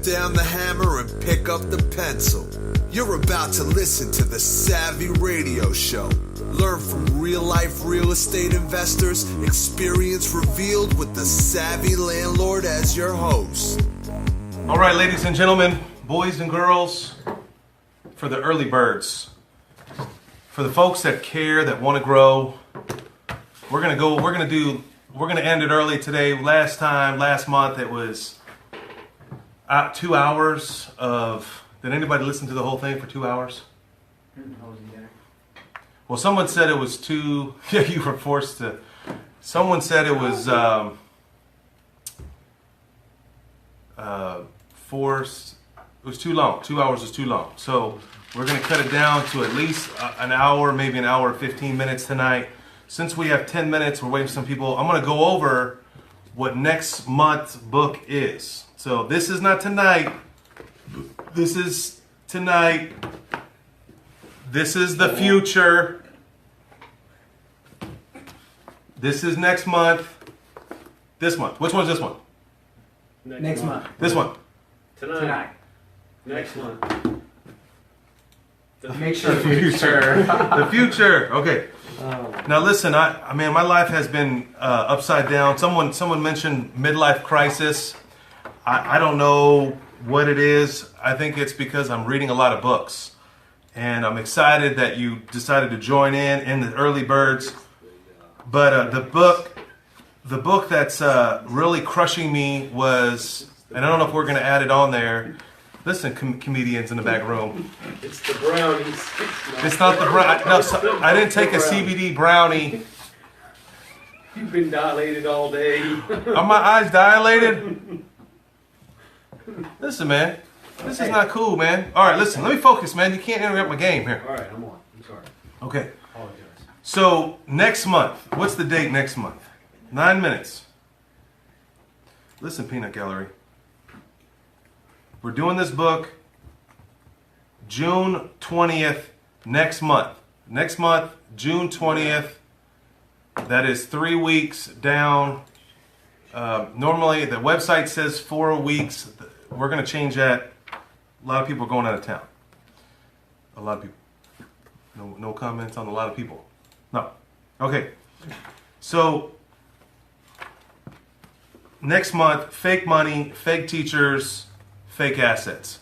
down the hammer and pick up the pencil. You're about to listen to the Savvy Radio Show. Learn from real-life real estate investors, experience revealed with the Savvy Landlord as your host. All right, ladies and gentlemen, boys and girls, for the early birds, for the folks that care, that want to grow, we're gonna end it early today. Last month, it was 2 hours of. Did anybody listen to the whole thing for 2 hours? Well, someone said it was too. Yeah, you were forced to. Someone said it was forced. It was too long. 2 hours was too long. So we're going to cut it down to at least an hour, maybe an hour and 15 minutes tonight. Since we have 10 minutes, we're waiting for some people. I'm going to go over what next month's book is. So this is not tonight. This is tonight. This is the future. This is next month. This month. Which one's this one? Next month. This one. Tonight. Next month. Make sure the future. The future. Okay. Now listen, I mean, my life has been upside down. Someone mentioned midlife crisis. I don't know what it is. I think it's because I'm reading a lot of books. And I'm excited that you decided to join in the early birds. But the book that's really crushing me was, and I don't know if we're going to add it on there. Listen, comedians in the back room. It's the brownies. It's not the brownie. No, I didn't take a CBD brownie. You've been dilated all day. Are my eyes dilated? Listen, man. This is not cool, man. All right, listen. Let me focus, man. You can't interrupt my game here. All right, I'm on. I'm sorry. Okay. Apologize. So, next month. What's the date next month? 9 minutes. Listen, Peanut Gallery. We're doing this book June 20th next month. Next month, June 20th. That is 3 weeks down. Normally, the website says 4 weeks. We're going to change that. A lot of people are going out of town. A lot of people. No comments on a lot of people. No. Okay. So, next month, fake money, fake teachers, fake assets.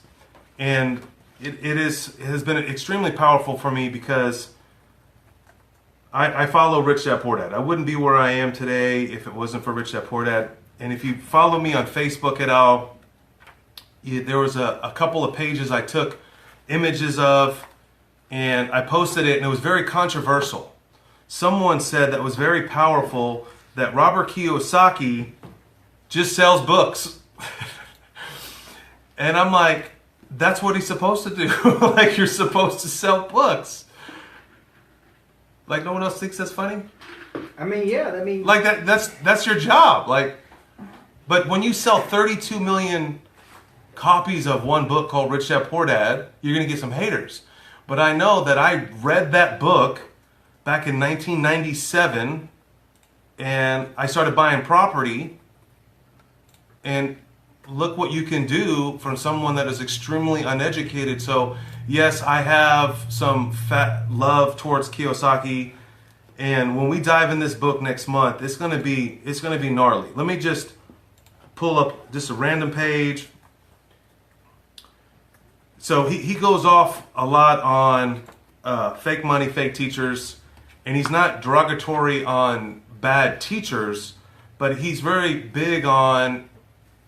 And it has been extremely powerful for me because I follow Rich Dad Poor Dad. I wouldn't be where I am today if it wasn't for Rich Dad Poor Dad. And if you follow me on Facebook at all, there was a couple of pages I took images of and I posted it, and it was very controversial. Someone said that was very powerful that Robert Kiyosaki just sells books. And I'm like, that's what he's supposed to do. Like, you're supposed to sell books. Like, no one else thinks that's funny? I mean, yeah. Like, that's your job. Like, but when you sell 32 million copies of one book called Rich Dad Poor Dad, you're going to get some haters. But I know that I read that book back in 1997, and I started buying property, and look what you can do from someone that is extremely uneducated. So yes, I have some fat love towards Kiyosaki, and when we dive in this book next month, it's gonna be gnarly. Let me just pull up just a random page. So he goes off a lot on fake money, fake teachers, and he's not derogatory on bad teachers, but he's very big on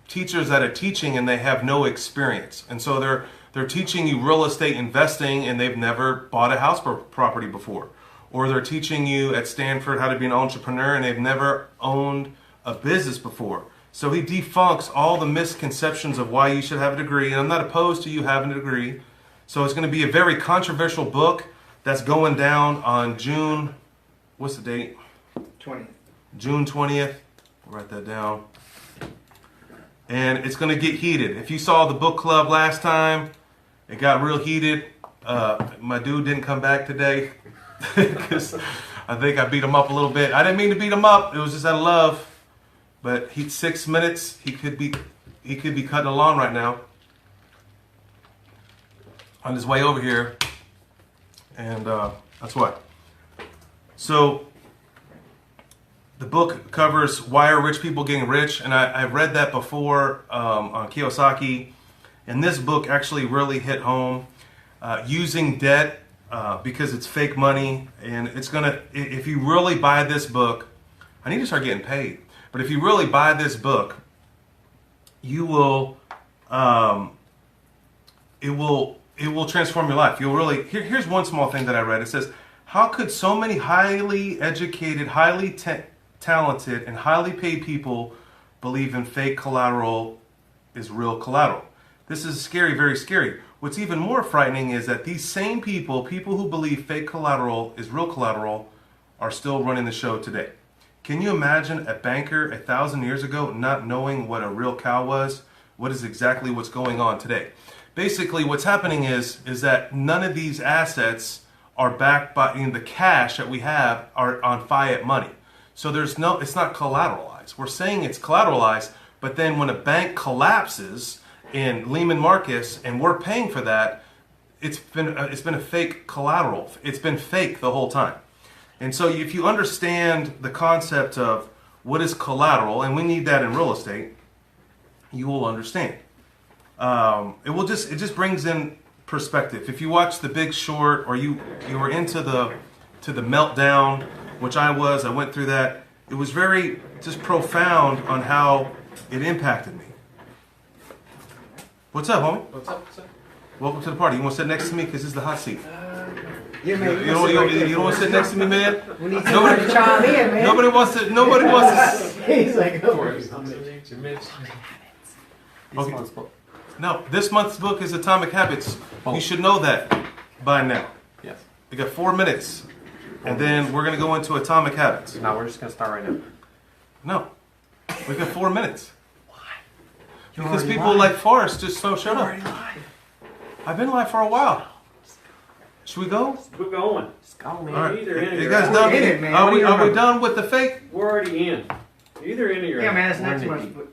teachers that are teaching and they have no experience. And so they're teaching you real estate investing and they've never bought a house property before. Or they're teaching you at Stanford how to be an entrepreneur and they've never owned a business before. So he defunks all the misconceptions of why you should have a degree. And I'm not opposed to you having a degree. So it's going to be a very controversial book that's going down on June, what's the date? 20th. June 20th. I'll write that down. And it's going to get heated. If you saw the book club last time, it got real heated. My dude didn't come back today because I think I beat him up a little bit. I didn't mean to beat him up. It was just out of love. But he's 6 minutes. He could be cutting the lawn right now. on his way over here, and that's why. So the book covers why are rich people getting rich, and I've read that before on Kiyosaki, and this book actually really hit home. Using debt because it's fake money, and it's gonna. If you really buy this book, I need to start getting paid. But if you really buy this book, you will. It will transform your life. You'll really. Here's one small thing that I read. It says, "How could so many highly educated, highly talented, and highly paid people believe in fake collateral is real collateral?" This is scary, very scary. What's even more frightening is that these same people who believe fake collateral is real collateral, are still running the show today. Can you imagine a banker 1,000 years ago not knowing what a real cow was? What is exactly what's going on today? Basically, what's happening is that none of these assets are backed by the cash that we have are on fiat money. So it's not collateralized. We're saying it's collateralized, but then when a bank collapses in Lehman Marcus, and we're paying for that, it's been a fake collateral. It's been fake the whole time. And so if you understand the concept of what is collateral, and we need that in real estate, you will understand. It just brings in perspective. If you watch The Big Short, or you were into the Meltdown, which I went through that. It was very just profound on how it impacted me. What's up, homie? What's up? What's up? Welcome to the party. You want to sit next to me? Because this is the hot seat. Yeah, man. You don't want to sit next to me, man? We need somebody to chime in, man. Nobody wants to. He's like, oh. Okay. No, this month's book is Atomic Habits. You should know that by now. Yes. We got 4 minutes. And then we're going to go into Atomic Habits. No, we're just going to start right now. No. We got 4 minutes. Because people like Forrest just so shut up. I've been live for a while. Should we go? We're going. Let's go, man. All right. Either in or You you're guys out. done? We're in it, man. Are we What do you done with the fake? We're already in. You're either in or you're Yeah, out. man, that's next We're month. But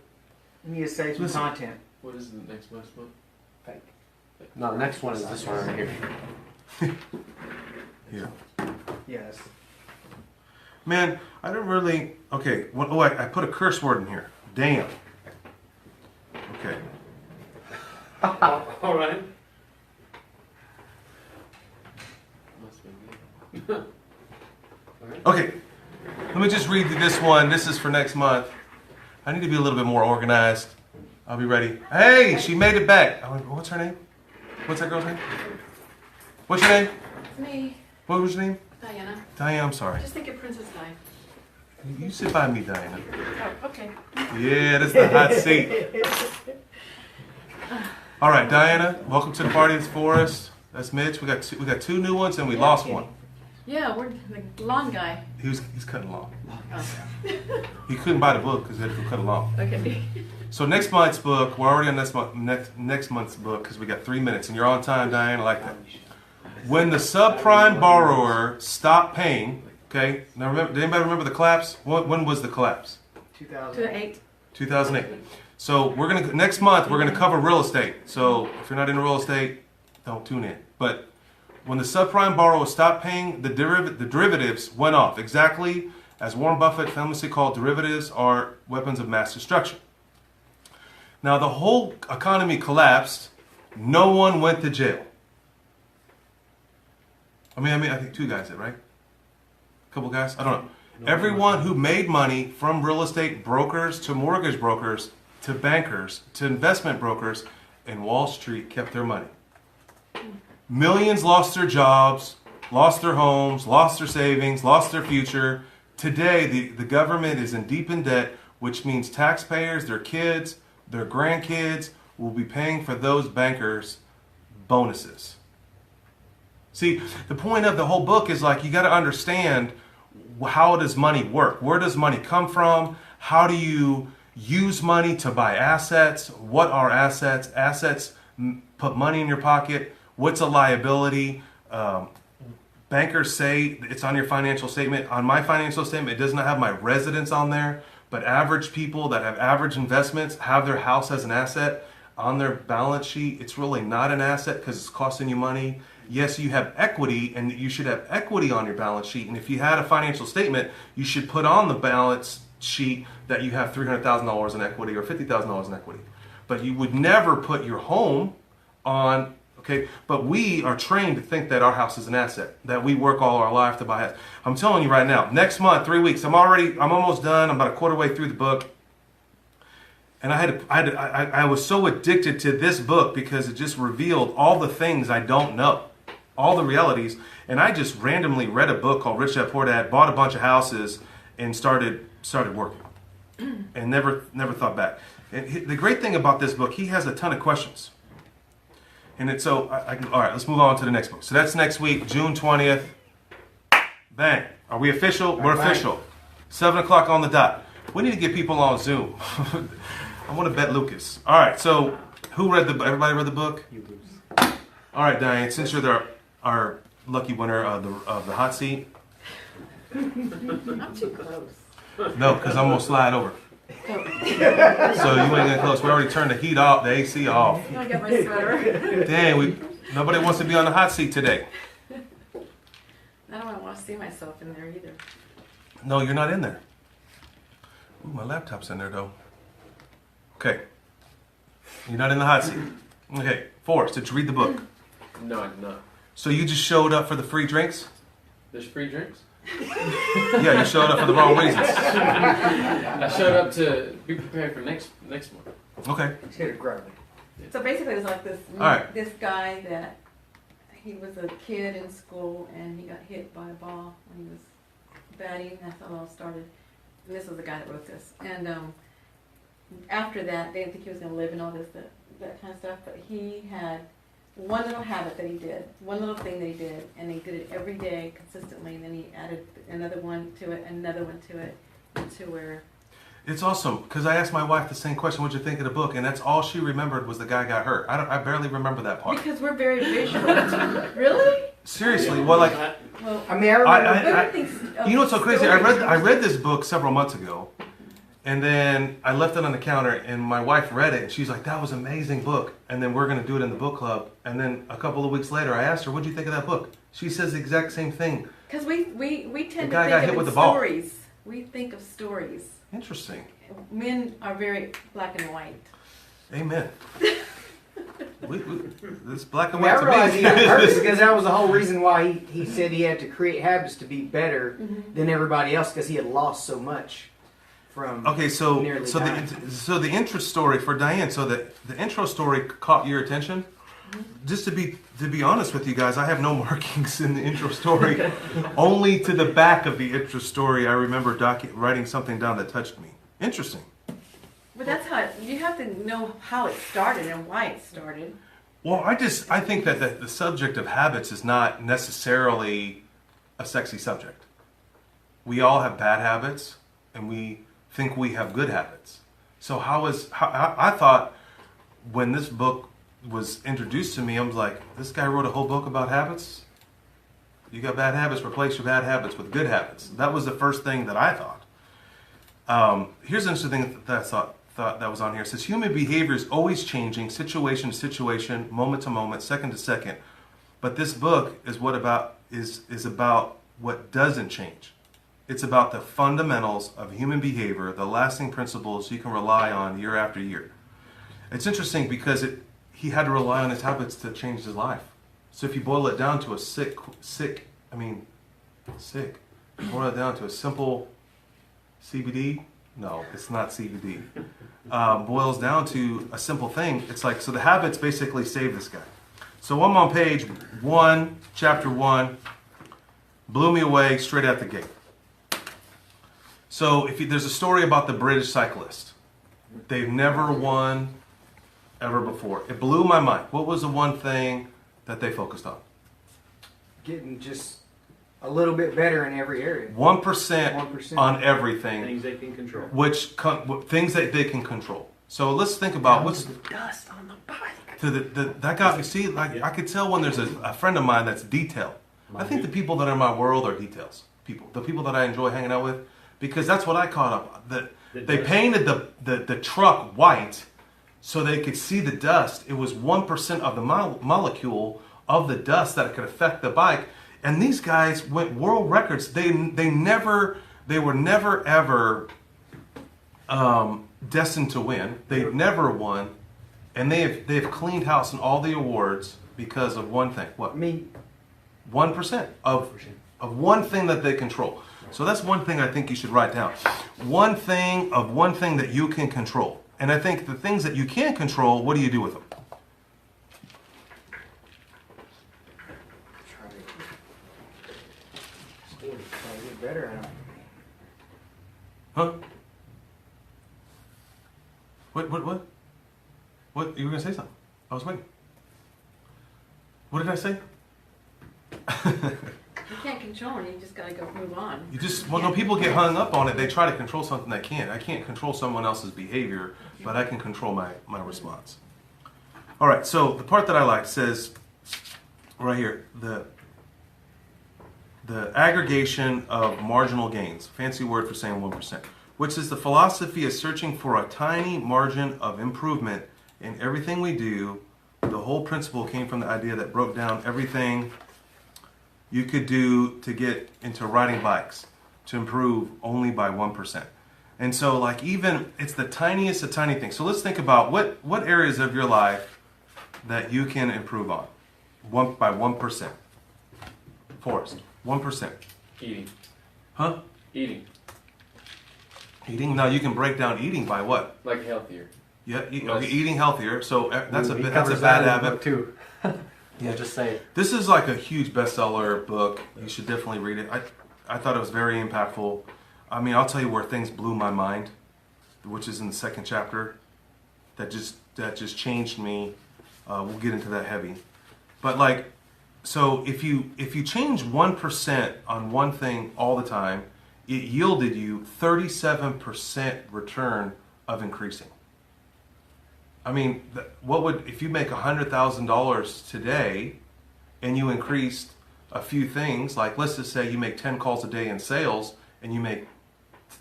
we need to save some Listen. content. What is the next month? Fake. No, the next one is this one right here. Yeah. Yes. Man, I don't really. Okay. I put a curse word in here. Damn. Okay. All right. Must be good. Okay. Let me just read this one. This is for next month. I need to be a little bit more organized. I'll be ready. Hey, she made it back. What's her name? What's that girl's name? What's your name? It's me, What was your name? Diana. Diana, I'm sorry. Just think of Princess Di. You sit by me, Diana. Oh, okay. Yeah, that's the hot seat. All right, Diana, welcome to the party. It's Forrest. That's Mitch. We got two new ones, and we lost one. Yeah, we're the long guy. He's cutting long. Oh. He couldn't buy the book because he had to cut along. Okay. So next month's book, we're already on next month's book because we got 3 minutes, and you're on time, Diana. I like that. When the subprime borrower stopped paying, okay. Now remember, did anybody remember the collapse? When was the collapse? 2008. 2008. So next month we're gonna cover real estate. So if you're not into real estate, don't tune in. But when the subprime borrower stopped paying, the derivatives went off. Exactly as Warren Buffett famously called, derivatives are weapons of mass destruction. Now the whole economy collapsed. No one went to jail. I think 2 guys did, right? A couple guys? I don't know. Everyone who made money from real estate brokers to mortgage brokers to bankers to investment brokers and Wall Street kept their money. Millions lost their jobs, lost their homes, lost their savings, lost their future. Today, the government is in deep in debt, which means taxpayers, their kids, their grandkids will be paying for those bankers' bonuses. See, the point of the whole book is like you got to understand how does money work? Where does money come from? How do you use money to buy assets? What are assets? Assets put money in your pocket. What's a liability? Bankers say it's on your financial statement. On my financial statement, it does not have my residence on there, but average people that have average investments have their house as an asset. on their balance sheet, it's really not an asset because it's costing you money. Yes, you have equity, and you should have equity on your balance sheet. And if you had a financial statement, you should put on the balance sheet that you have $300,000 in equity or $50,000 in equity. But you would never put your home on, okay? But we are trained to think that our house is an asset, that we work all our life to buy a house. I'm telling you right now, next month, 3 weeks, I'm almost done. I'm about a quarter way through the book. And I was so addicted to this book because it just revealed all the things I don't know, all the realities. And I just randomly read a book called Rich Dad Poor Dad, bought a bunch of houses, and started working, and never thought back. And the great thing about this book, he has a ton of questions. And it's so all right. Let's move on to the next book. So that's next week, June 20th. Bang! Are we official? We're official. 7 o'clock on the dot. We need to get people on Zoom. I want to bet Lucas. All right, so everybody read the book? You lose. All right, Diane, since you're our lucky winner of the hot seat. I'm too close. No, because I'm going to slide over. So you ain't getting close. We already turned the heat off, the AC off. I got my sweater. Dang, nobody wants to be on the hot seat today. I don't want to see myself in there either. No, you're not in there. Ooh, my laptop's in there, though. Okay. You're not in the hot seat. Okay. Forrest, did you read the book? No, I did not. So you just showed up for the free drinks? There's free drinks? Yeah, you showed up for the wrong reasons. I showed up to be prepared for next month. Okay. Just hit it gravely. So basically, it was like this right. this guy that he was a kid in school and he got hit by a ball when he was batting. That's how it all started. And this was the guy that wrote this. And after that, they didn't think he was going to live and all this that kind of stuff. But he had one little habit that he did, one little thing that he did, and he did it every day consistently. And then he added another one to it, another one to it, to where. It's awesome because I asked my wife the same question. What'd you think of the book? And that's all she remembered was the guy got hurt. I barely remember that part. Because we're very visual. Really? Seriously, well, like, Well, I mean, I remember. you know what's so crazy? I read this book several months ago, and then I left it on the counter, and my wife read it, and she's like, "That was an amazing book." And then we're gonna do it in the book club. And then a couple of weeks later, I asked her, "What'd you think of that book?" She says the exact same thing. because we tend The guy to got think hit of with it the ball. stories. We think of stories. Interesting. Men are very black and white. Amen. This black I and mean, I white realized to he got me. hurt because that was the whole reason why he said he had to create habits to be better than everybody else because he had lost so much from. Okay, so nearly so dying. the intro story for Diane. So the intro story caught your attention. Just to be honest with you guys, I have no markings in the intro story. Only to the back of the intro story, I remember writing something down that touched me. Interesting. But that's how you have to know how it started and why it started. Well, I think that the subject of habits is not necessarily a sexy subject. We all have bad habits, and we think we have good habits. So I thought when this book was introduced to me, I was like, this guy wrote a whole book about habits? You got bad habits, replace your bad habits with good habits. That was the first thing that I thought. Here's an interesting thing that I thought that was on here. It says, human behavior is always changing, situation to situation, moment to moment, second to second. But this book is is about what doesn't change. It's about the fundamentals of human behavior, the lasting principles you can rely on year after year. It's interesting because he had to rely on his habits to change his life. So if you boil it down to boil it down to a simple CBD, no, it's not CBD. Boils down to a simple thing. It's like, so the habits basically save this guy. So I'm on page 1, chapter 1, blew me away straight out the gate. So there's a story about the British cyclist. They've never won ever before. It blew my mind. What was the one thing that they focused on? Getting just a little bit better in every area. 1% on everything. Things they can control. Things that they can control. So let's think about what's the dust on the bike. that got me. See, like I could tell when there's a friend of mine that's detailed. I think the people that are in my world are details. The people that I enjoy hanging out with, because that's what I caught up. They painted the truck white so they could see the dust. It was 1% of the molecule of the dust that could affect the bike. And these guys went world records. They were never ever destined to win. They never won, and they've cleaned house in all the awards because of one thing. What? 1% of one thing that they control. So that's one thing I think you should write down. One thing that you can control. And I think the things that you can't control, what do you do with them? Try to get better at 'em. Huh? What? What? You were going to say something. I was waiting. What did I say? You can't control it. You just gotta go move on. People get hung up on it. They try to control something they can't. I can't control someone else's behavior, but I can control my response. All right. So the part that I like says right here the aggregation of marginal gains. Fancy word for saying 1%. Which is the philosophy of searching for a tiny margin of improvement in everything we do. The whole principle came from the idea that broke down everything you could do to get into riding bikes to improve only by 1%. And so like even it's the tiniest of tiny things. So let's think about what areas of your life that you can improve on by 1%. Forrest, 1%. Eating. Huh? Eating. Eating? Now you can break down eating by what? Like healthier. Yeah, eating healthier. So that's a He bad covers that in the habit book, too. Yeah, just say it. This is like a huge bestseller book. You should definitely read it. I thought it was very impactful. I mean, I'll tell you where things blew my mind, which is in the second chapter. That just changed me. We'll get into that heavy, but like, so if you change 1% on one thing all the time, it yielded you 37% return of increasing. I mean, if you make $100,000 today and you increased a few things, like let's just say you make 10 calls a day in sales and you make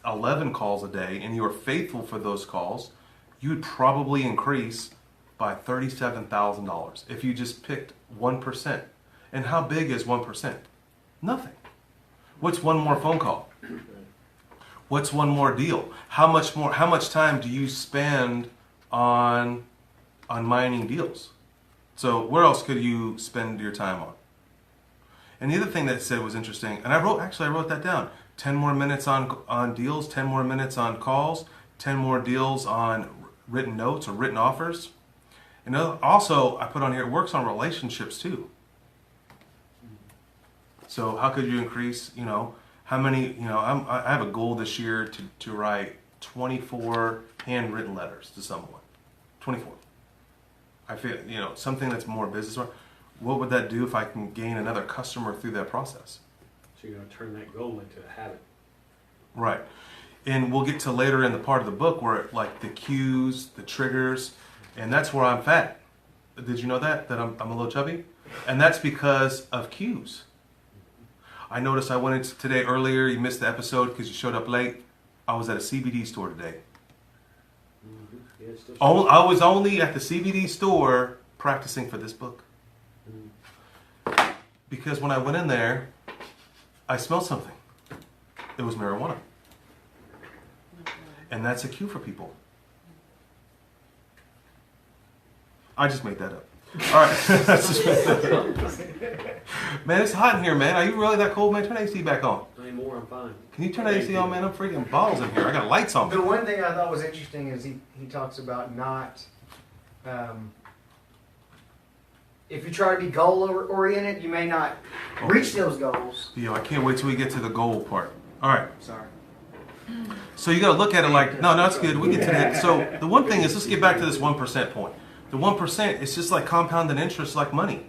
11 calls a day and you are faithful for those calls, you'd probably increase by $37,000 if you just picked 1%. And how big is 1%? Nothing. What's one more phone call? What's one more deal? How much time do you spend on mining deals? So where else could you spend your time on? And the other thing that it said was interesting, and I wrote that down. 10 more minutes on deals, 10 more minutes on calls, 10 more deals on written notes or written offers. And also I put on here, it works on relationships too. So how could you increase, how many, I have a goal this year to write 24 handwritten letters to someone. 24. I feel, something that's more business. What would that do if I can gain another customer through that process? So you're going to turn that goal into a habit. Right. And we'll get to later in the part of the book where like the cues, the triggers, and that's where I'm fat. Did you know that I'm a little chubby? And that's because of cues. I noticed I went into today earlier. You missed the episode because you showed up late. I was at a CBD store today. Mm-hmm. Yeah, I was only at the CBD store practicing for this book. Because when I went in there, I smelled something. It was marijuana. And that's a cue for people. I just made that up. All right. Man, it's hot in here, man. Are you really that cold, man? Turn the AC back on. Anymore, I'm fine. Can you turn the AC on, man? I'm freaking balls in here. I got lights on me. The one thing I thought was interesting is he talks about not, if you try to be goal oriented, you may not reach those goals. I can't wait till we get to the goal part. All right. Sorry. So you got to look at it like, no, that's good. We get to that. So the one thing is, let's get back to this 1% point. The 1%, it's just like compounded interest, like money.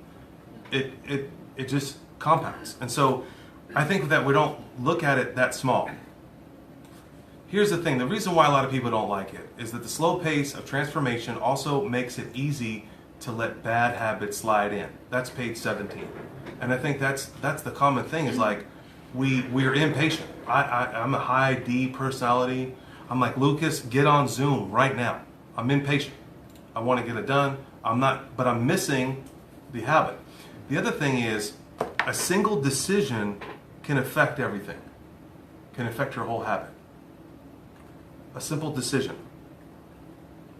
It just compounds. And so I think that we don't look at it that small. Here's the thing. The reason why a lot of people don't like it is that the slow pace of transformation also makes it easy to let bad habits slide in. That's page 17. And I think that's the common thing is like we're impatient. I'm a high D personality. I'm like, Lucas, get on Zoom right now. I'm impatient. I want to get it done. But I'm missing the habit. The other thing is, a single decision can affect everything, can affect your whole habit. A simple decision.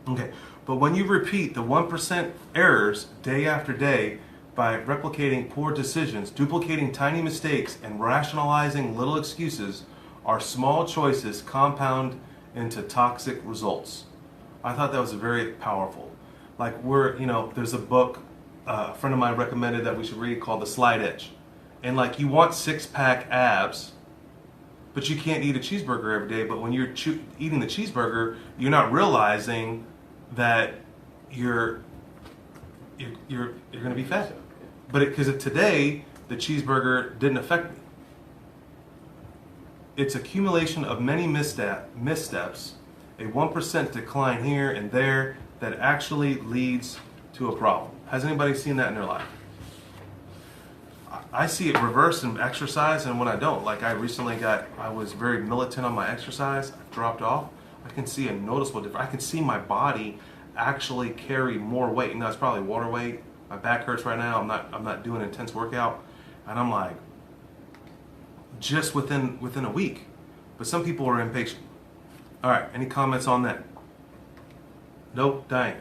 Okay, but when you repeat the 1% errors day after day by replicating poor decisions, duplicating tiny mistakes, and rationalizing little excuses, our small choices compound into toxic results. I thought that was very powerful. Like there's a book a friend of mine recommended that we should read called The Slight Edge. And like you want six-pack abs, but you can't eat a cheeseburger every day. But when you're eating the cheeseburger, you're not realizing that you're going to be fat. But because today the cheeseburger didn't affect me. It's accumulation of many missteps, a 1% decline here and there that actually leads to a problem. Has anybody seen that in their life? I see it reversed in exercise and when I don't. Like I was very militant on my exercise. I've dropped off. I can see a noticeable difference. I can see my body actually carry more weight. Now it's probably water weight. My back hurts right now. I'm not doing an intense workout. And I'm like, just within a week. But some people are impatient. All right, any comments on that? Nope, Diane.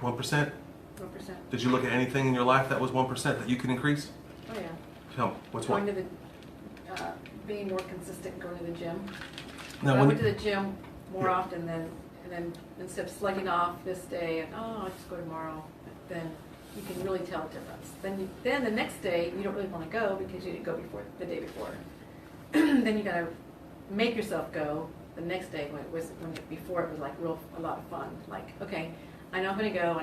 1%? 1%. Did you look at anything in your life that was 1% that you could increase? Oh yeah. Tell me, what's Going one? to the, being more consistent, going to the gym. Now, I when went to the gym more Yeah. often and then instead of slugging off this day and I'll just go tomorrow, then you can really tell a difference. Then the next day you don't really want to go because you didn't go the day before. Then you gotta make yourself go the next day before it was like a lot of fun. Like, okay, I know I'm gonna go,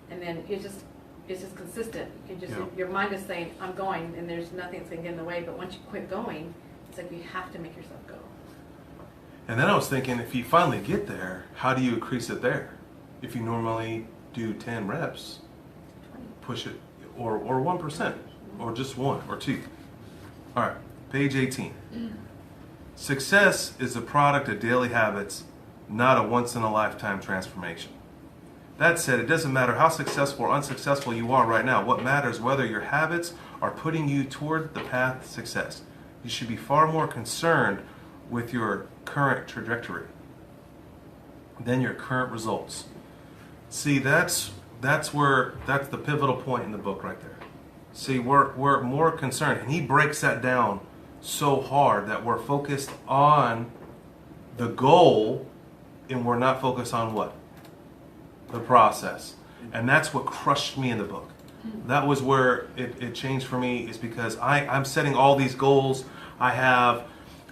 and then it's just consistent. Your mind is saying, I'm going, and there's nothing that's gonna get in the way, but once you quit going, it's like you have to make yourself go. And then I was thinking, if you finally get there, how do you increase it there? If you normally do 10 reps, push it, or 1%, or just 1 or 2. All right, page 18. Success is a product of daily habits, not a once-in-a-lifetime transformation. That said, it doesn't matter how successful or unsuccessful you are right now. What matters is whether your habits are putting you toward the path to success. You should be far more concerned with your current trajectory than your current results. See, that's the pivotal point in the book right there. See, we're more concerned, and he breaks that down so hard that we're focused on the goal and we're not focused on what? The process. And that's what crushed me in the book. That was where it changed for me, is because I'm setting all these goals. I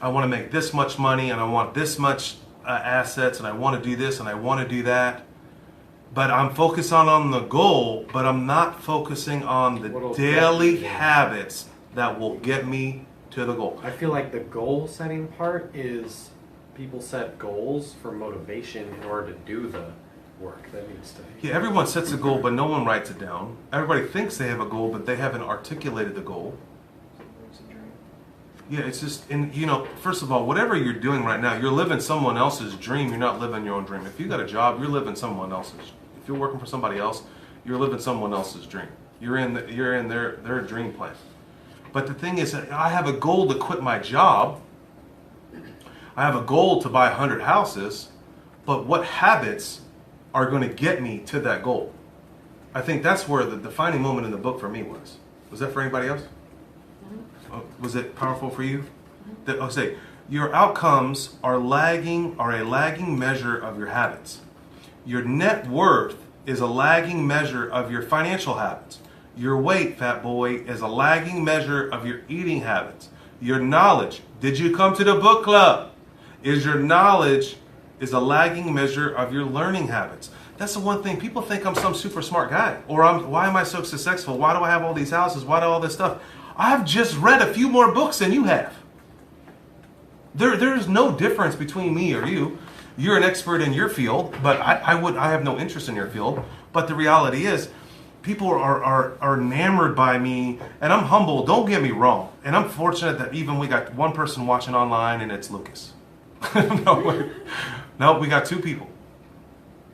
want to make this much money and I want this much assets and I want to do this and I want to do that. But I'm focused on the goal, but I'm not focusing on the daily habits that will get me to the goal. I feel like the goal setting part is people set goals for motivation in order to do the work that needs to. Yeah, everyone sets a goal, but no one writes it down. Everybody thinks they have a goal, but they haven't articulated the goal. Yeah, it's just, and first of all, whatever you're doing right now, you're living someone else's dream. You're not living your own dream. If you got a job, you're living someone else's. If you're working for somebody else, you're living someone else's dream. You're in their dream plan. But the thing is that I have a goal to quit my job. I have a goal to buy 100 houses, but what habits are going to get me to that goal? I think that's where the defining moment in the book for me was. Was that for anybody else? Was it powerful for you? I'll say, your outcomes are a lagging measure of your habits. Your net worth is a lagging measure of your financial habits. Your weight, fat boy, is a lagging measure of your eating habits. Your knowledge, did you come to the book club? Your knowledge is a lagging measure of your learning habits. That's the one thing. People think I'm some super smart guy. Or why am I so successful? Why do I have all these houses? Why do all this stuff? I've just read a few more books than you have. There's no difference between me or you. You're an expert in your field, but I have no interest in your field. But the reality is, people are enamored by me, and I'm humble, don't get me wrong. And I'm fortunate that even we got one person watching online, and it's Lucas. No, we got 2 people.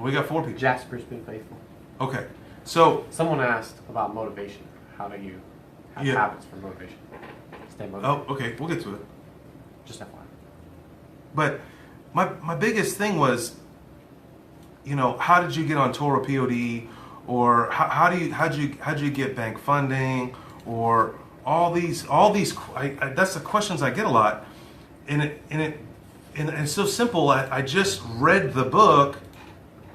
We got 4 people. Jasper's been faithful. Okay. So, Someone asked about motivation. How do you have Yeah. habits for motivation? Stay motivated. oh, okay, we'll get to it. Just FYI. But my biggest thing was, how did you get on Torah POD, or how'd you get bank funding, or all these that's the questions I get a lot, and it's so simple. I just read the book,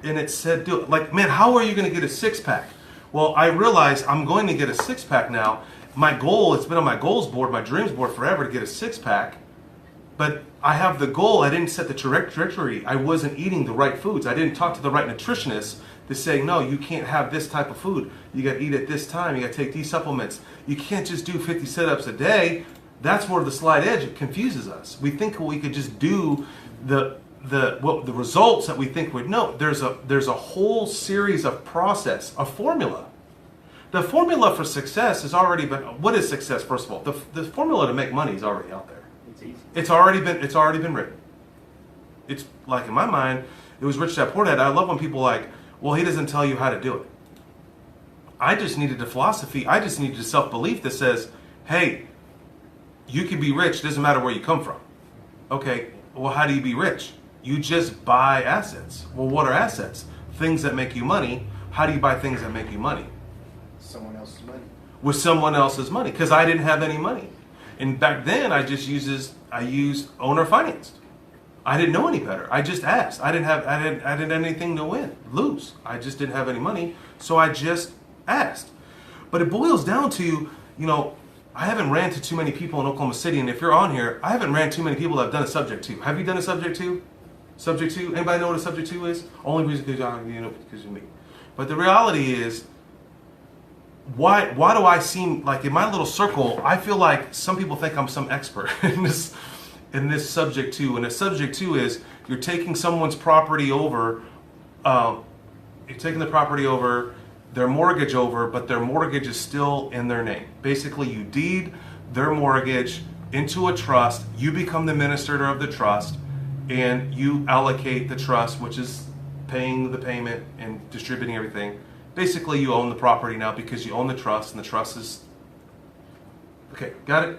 and it said, do it. Like, man, how are you going to get a 6-pack? Well, I realized I'm going to get a 6-pack now. My goal, it's been on my goals board, my dreams board forever to get a 6-pack. But I have the goal. I didn't set the trajectory. I wasn't eating the right foods. I didn't talk to the right nutritionist to say, no, you can't have this type of food. You got to eat at this time. You got to take these supplements. You can't just do 50 sit-ups a day. That's where the slight edge confuses us. We think we could just do the results that we think would. No, there's a whole series of process, a formula. The formula for success has already been. What is success? First of all, the formula to make money is already out there. It's easy. It's already been written. It's like, in my mind, it was Rich Dad Poor Dad. I love when people are like, well, he doesn't tell you how to do it. I just needed a philosophy. I just needed a self-belief that says, hey, you can be rich. Doesn't matter where you come from. Okay, well, how do you be rich? You just buy assets. Well, what are assets? Things that make you money. How do you buy things that make you money? Someone else's money. With someone else's money, because I didn't have any money. And back then, I used owner financed. I didn't know any better. I just asked. I didn't have anything to lose. I just didn't have any money, so I just asked. But it boils down to, I haven't ran to too many people in Oklahoma City, and if you're on here, I haven't ran too many people that have done a subject to. Have you done a subject to? Subject to? Anybody know what a subject to is? Only reason because you're me. But the reality is, why do I seem like, in my little circle, I feel like some people think I'm some expert in this subject to. And a subject to is, you're taking someone's property over, you're taking the property over, their mortgage over, but their mortgage is still in their name. Basically, you deed their mortgage into a trust, you become the administrator of the trust, and you allocate the trust, which is paying the payment and distributing everything. Basically, you own the property now because you own the trust, and the trust is... Okay, got it?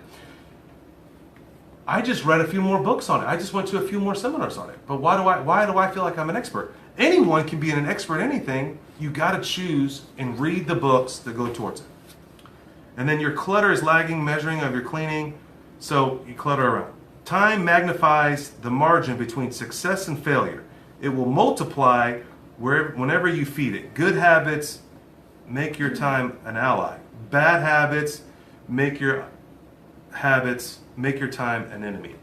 I just read a few more books on it. I just went to a few more seminars on it. But why do I feel like I'm an expert? Anyone can be an expert in anything. You got to choose and read the books that go towards it. And then your clutter is lagging measuring of your cleaning, so you clutter around. Time magnifies the margin between success and failure. It will multiply whenever you feed it. Good habits make your time an ally. Bad habits make your time an enemy.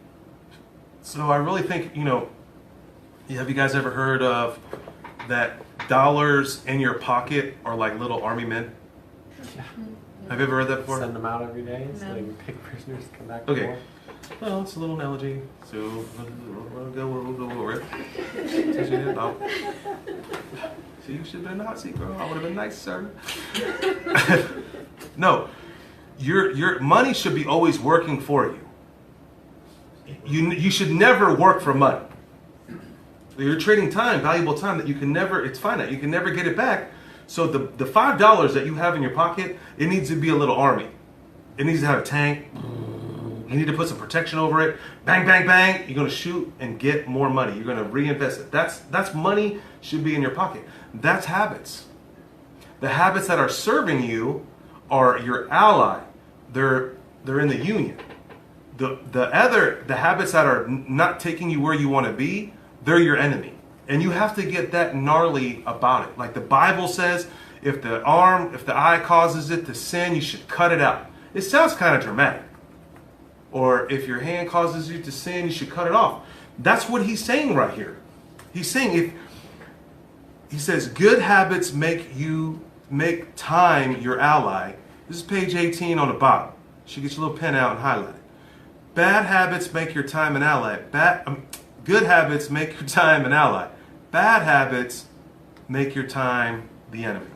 So I really think, have you guys ever heard of that dollars in your pocket are like little army men? Have you ever heard that before? Send them out every day so No. they can pick prisoners, come back. Okay. To war. Well, it's a little analogy. So we'll go over it. Teach you about. See, you should have been in the hot seat, girl. I would have been nice, sir. No, your money should be always working for you. You should never work for money. You're trading time, valuable time that you can never. It's finite. You can never get it back. So the $5 that you have in your pocket, it needs to be a little army. It needs to have a tank. You need to put some protection over it. Bang, bang, bang. You're going to shoot and get more money. You're going to reinvest it. That's money should be in your pocket. That's habits. The habits that are serving you are your ally. They're in the union. The habits that are not taking you where you want to be, they're your enemy. And you have to get that gnarly about it. Like the Bible says, if the eye causes it to sin, you should cut it out. It sounds kind of dramatic. Or if your hand causes you to sin, you should cut it off. That's what he's saying right here. He's saying he says good habits make time your ally. This is page 18 on the bottom. You should get your little pen out and highlight it. Bad habits make your time an ally. Good habits make your time an ally. Bad habits make your time the enemy.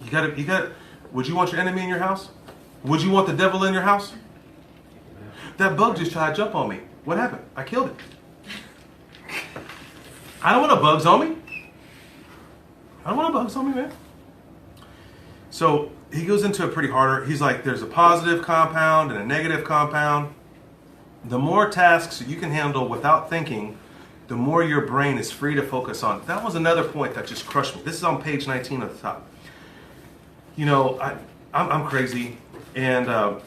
You gotta. Would you want your enemy in your house? Would you want the devil in your house? That bug just tried to jump on me. What happened? I killed it. I don't want no bugs on me. I don't want to bugs on me, man. So he goes into it pretty harder. He's like, there's a positive compound and a negative compound. The more tasks you can handle without thinking, the more your brain is free to focus on. That was another point that just crushed me. This is on page 19 at the top. You know, I'm crazy, and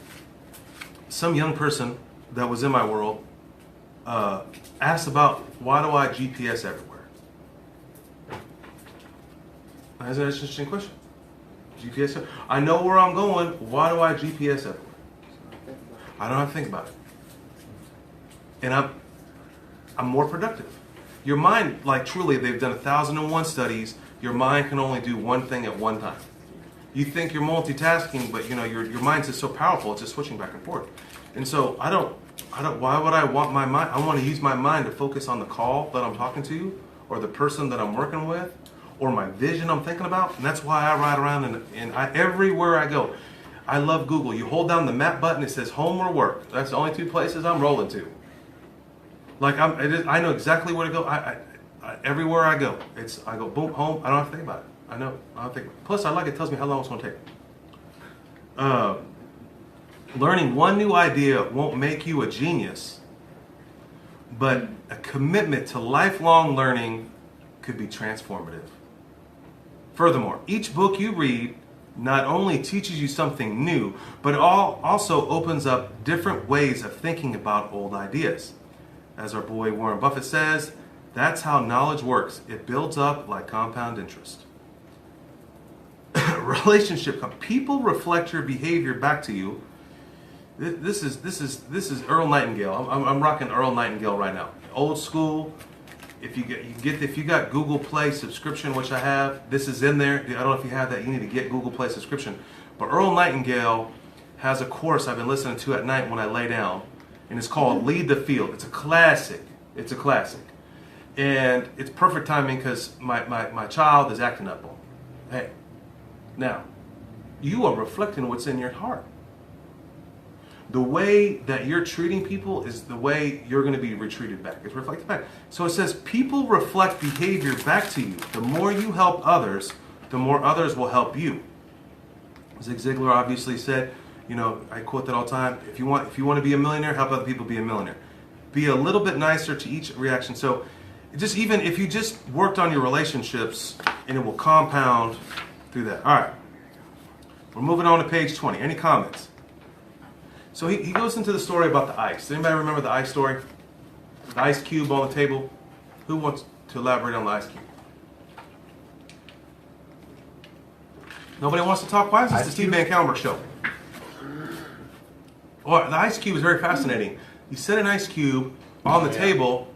some young person that was in my world asked about, why do I GPS everywhere? That's an interesting question. GPS. I know where I'm going. Why do I GPS everywhere? I don't have to think about it. And I'm more productive. Your mind, like truly, they've done 1,001 studies. Your mind can only do one thing at one time. You think you're multitasking, but you know your mind's just so powerful. It's just switching back and forth. And so I don't. Why would I want my mind? I want to use my mind to focus on the call that I'm talking to, or the person that I'm working with, or my vision I'm thinking about. And that's why I ride around and everywhere I go. I love Google. You hold down the map button, it says home or work. That's the only two places I'm rolling to. Like I know exactly where to go. I everywhere I go, I go boom, home. I don't have to think about it. I know. I don't think. Plus, I like it tells me how long it's going to take. Learning one new idea won't make you a genius, but a commitment to lifelong learning could be transformative. Furthermore, each book you read not only teaches you something new, but also opens up different ways of thinking about old ideas. As our boy Warren Buffett says, that's how knowledge works. It builds up like compound interest. Relationship. People reflect your behavior back to you. This is Earl Nightingale. I'm rocking Earl Nightingale right now. Old school. If you got Google Play subscription, which I have, this is in there. I don't know if you have that. You need to get Google Play subscription. But Earl Nightingale has a course I've been listening to at night when I lay down, and it's called Lead the Field. It's a classic. And it's perfect timing because my child is acting up on me. Hey, now, you are reflecting what's in your heart. The way that you're treating people is the way you're going to be retreated back. It's reflected back. So it says, people reflect behavior back to you. The more you help others, the more others will help you. Zig Ziglar obviously said, you know, I quote that all the time, if you want to be a millionaire, help other people be a millionaire. Be a little bit nicer to each reaction. So just even if you just worked on your relationships, and it will compound through that. All right. We're moving on to page 20. Any comments? So he goes into the story about the ice. Does anybody remember the ice story? The ice cube on the table. Who wants to elaborate on the ice cube? Nobody wants to talk? Why is this the Steve VanCauwenbergh show? Well, the ice cube is very fascinating. You set an ice cube on the table.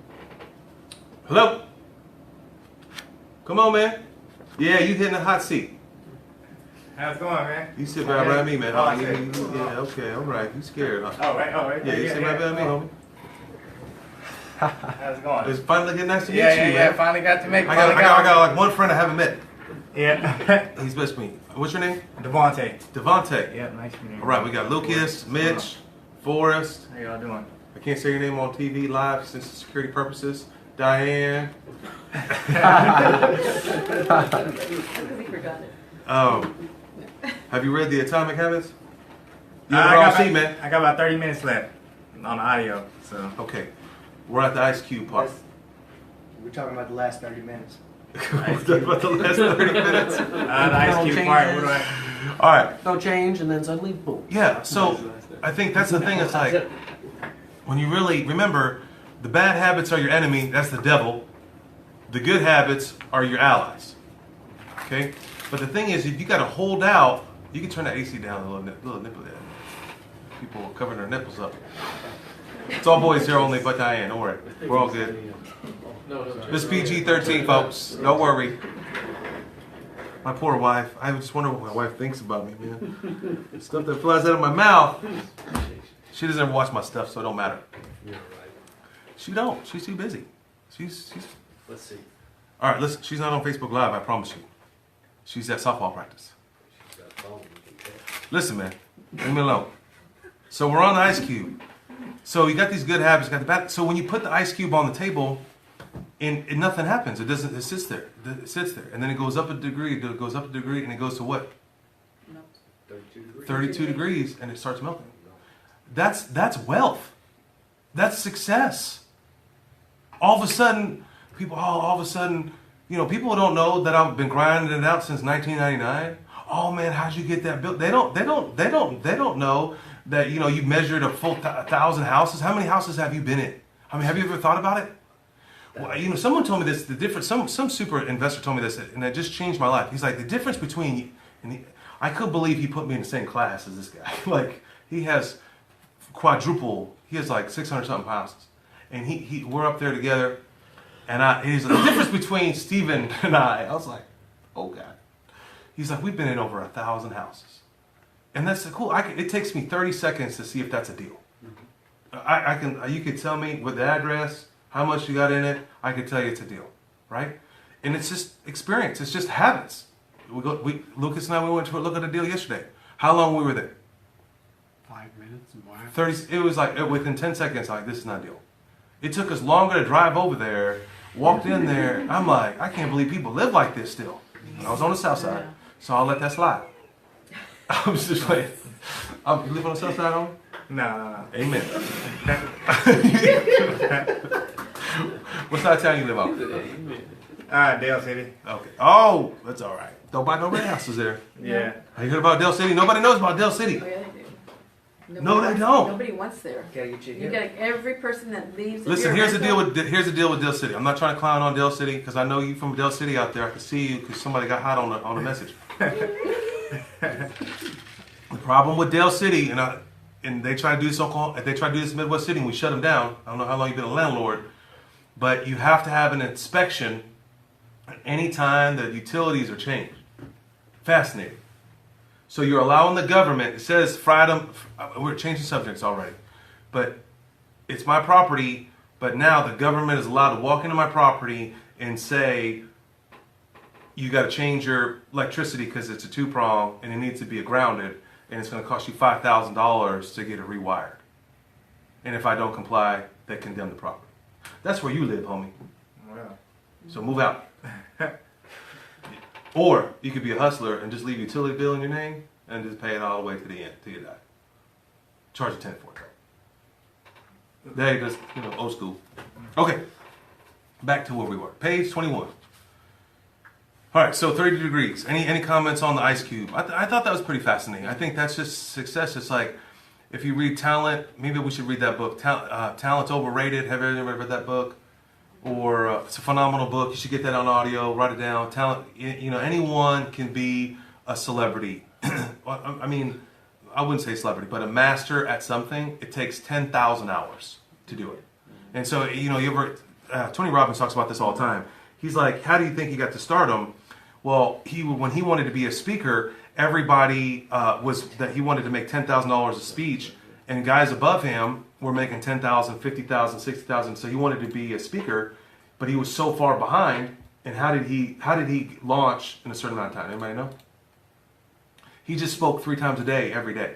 Hello? Come on, man. Yeah, you hitting the hot seat. How's it going, man? You sit right by me, man. Oh, yeah, okay, all right. You scared, huh? All right. Yeah, you sit right by me, homie. How's it going? It's finally getting nice to meet you, Yeah. man. Finally got to make. I got like one friend I haven't met. Yeah. He's with me. What's your name? Devontae. Devontae. Yeah, nice to meet you. All right, we got Lucas, Mitch, Forrest. How y'all doing? I can't say your name on TV live since security purposes. Diane. Because he forgot it. Have you read The Atomic Habits? You I have got it all see, man. I got about 30 minutes left on the audio, so. Okay, we're at the Ice Cube part. We're talking about the last 30 minutes. We're talking about the last 30 minutes. The Ice Cube part, what do I? All right. No change, and then suddenly, boom. Yeah, so I think that's the thing. It's like, when you really remember, the bad habits are your enemy. That's the devil. The good habits are your allies. Okay? But the thing is, if you got to hold out, you can turn the AC down a little nipple there. People are covering their nipples up. It's all boys here only, but Diane, don't worry. We're all good. This PG-13, folks. Don't worry. My poor wife. I just wonder what my wife thinks about me, man. Stuff that flies out of my mouth. She doesn't ever watch my stuff, so it don't matter. She don't. She's too busy. She's. Let's see. All right, listen. She's not on Facebook Live. I promise you. She's at softball practice. Listen, man. Leave me alone. So we're on the ice cube. So you got these good habits, got the bad. So when you put the ice cube on the table, and nothing happens. It doesn't. It sits there. It sits there, and then it goes up a degree. It goes up a degree, and it goes to what? No. 32 degrees. 32 degrees, and it starts melting. That's wealth. That's success. All of a sudden, people. All of a sudden, people don't know that I've been grinding it out since 1999. Oh man, how'd you get that built? They don't know that you measured a full 1,000 houses. How many houses have you been in? I mean, have you ever thought about it? Well, someone told me this. The difference. Some super investor told me this, and it just changed my life. He's like, the difference between, I couldn't believe he put me in the same class as this guy. Like, he has quadruple. He has like 600 something houses, and we're up there together. And he's like, the difference between Steven and I was like, oh God. He's like, we've been in over 1,000 houses, and that's cool. It takes me 30 seconds to see if that's a deal. You could tell me with the address, how much you got in it, I could tell you it's a deal, right? And it's just experience. It's just habits. Lucas and I, we went to look at a deal yesterday. How long we were there? 5 minutes. Wow. 30. It was like within 10 seconds. Like, this is not a deal. It took us longer to drive over there. Walked in there. I'm like, I can't believe people live like this still. I was on the south side, so I'll let that slide. I was just like, you live on the south side, homie? No. Amen. What side of town you live on? Dale City. Okay. Oh, that's all right. Don't buy no red houses there. Yeah. Have you heard about Dale City? Nobody knows about Dale City. Oh, yeah, they do. No, they don't. Nobody wants there. Gotta get you You here. got every person that leaves. if Listen, you're a here's the rental- deal with Dale City. I'm not trying to clown on Dale City because I know you from Dale City out there. I can see you because somebody got hot on the message. The problem with Dale City, and they try to do this in Midwest City, and we shut them down. I don't know how long you've been a landlord, but you have to have an inspection any time that utilities are changed. Fascinating. So you're allowing the government, it says Friday, we're changing subjects already, but it's my property, but now the government is allowed to walk into my property and say, you got to change your electricity because it's a two-prong and it needs to be grounded, and it's going to cost you $5,000 to get it rewired. And if I don't comply, they condemn the property. That's where you live, homie. Well. So move out. Or you could be a hustler and just leave a utility bill in your name and just pay it all the way to the end till you die. Charge a tenant for it. They just, old school. Okay, back to where we were. Page 21. All right, so 30 degrees. Any comments on the ice cube? I thought that was pretty fascinating. I think that's just success. It's like, if you read Talent, maybe we should read that book. Talent's Overrated. Have you ever read that book? Or it's a phenomenal book. You should get that on audio. Write it down. Talent. Anyone can be a celebrity. I mean, I wouldn't say celebrity, but a master at something. It takes 10,000 hours to do it. And so, Tony Robbins talks about this all the time. He's like, how do you think he got to stardom? Well, when he wanted to be a speaker, everybody he wanted to make $10,000 a speech, and guys above him were making $10,000, $50,000, $60,000. So he wanted to be a speaker, but he was so far behind. And how did he launch in a certain amount of time? Anybody know? He just spoke 3 times a day, every day,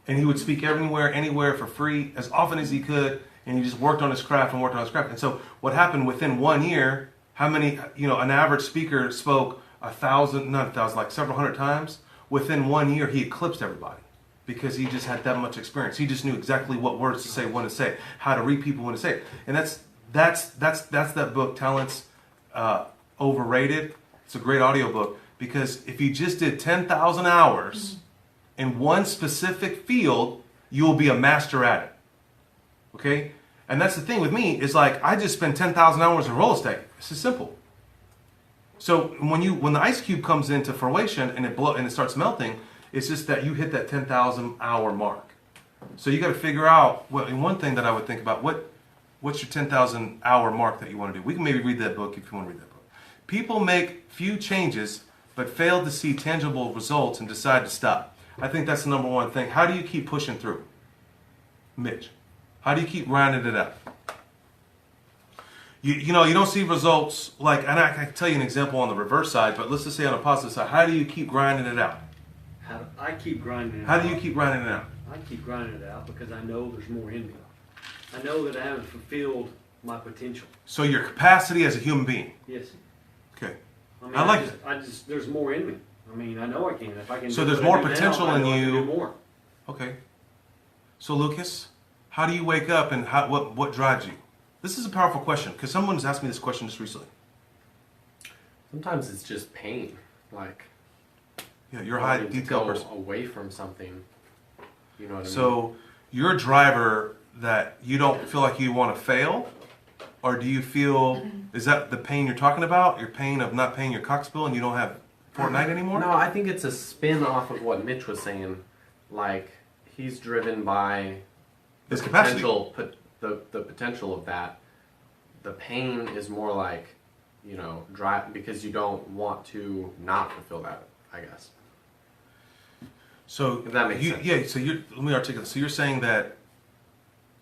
and he would speak anywhere for free as often as he could. And he just worked on his craft. And so what happened within 1 year? How many? An average speaker spoke 1,000, not 1,000, like several hundred times. Within 1 year, he eclipsed everybody. Because he just had that much experience. He just knew exactly what words to say, when to say it, how to read people, when to say it. And that's that book, Talent's Overrated. It's a great audiobook because if you just did 10,000 hours in one specific field, you will be a master at it. Okay? And that's the thing with me, is like, I just spent 10,000 hours in real estate. It's just simple. So when the ice cube comes into fruition and it starts melting, it's just that you hit that 10,000 hour mark. So you got to figure out, one thing that I would think about, what's your 10,000 hour mark that you want to do? We can maybe read that book if you want to read that book. People make few changes, but fail to see tangible results and decide to stop. I think that's the number one thing. How do you keep pushing through? Mitch, how do you keep grinding it out? You don't see results and I can tell you an example on the reverse side, but let's just say on the positive side, how do you keep grinding it out? I keep grinding it out. How do you keep grinding it out? I keep grinding it out because I know there's more in me. I know that I haven't fulfilled my potential. So your capacity as a human being. Yes. Okay. I mean, I like I just, there's more in me. I mean, I know I can. If I can. So do there's what I more do now, potential I in know I can you. do more. Okay. So Lucas, how do you wake up and what drives you? This is a powerful question because someone's asked me this question just recently. Sometimes it's just pain, like Yeah, you're a high wanting to detail go person. away from something. You know what I mean? So you're a driver that you don't feel like you want to fail, or do you feel is that the pain you're talking about? Your pain of not paying your Cox bill and you don't have Fortnite anymore? No, I think it's a spin off of what Mitch was saying. Like he's driven by His capacity. the potential of that. The pain is more like, you know, drive because you don't want to not fulfill that, I guess. So If that makes sense. Yeah. So let me articulate. So you're saying that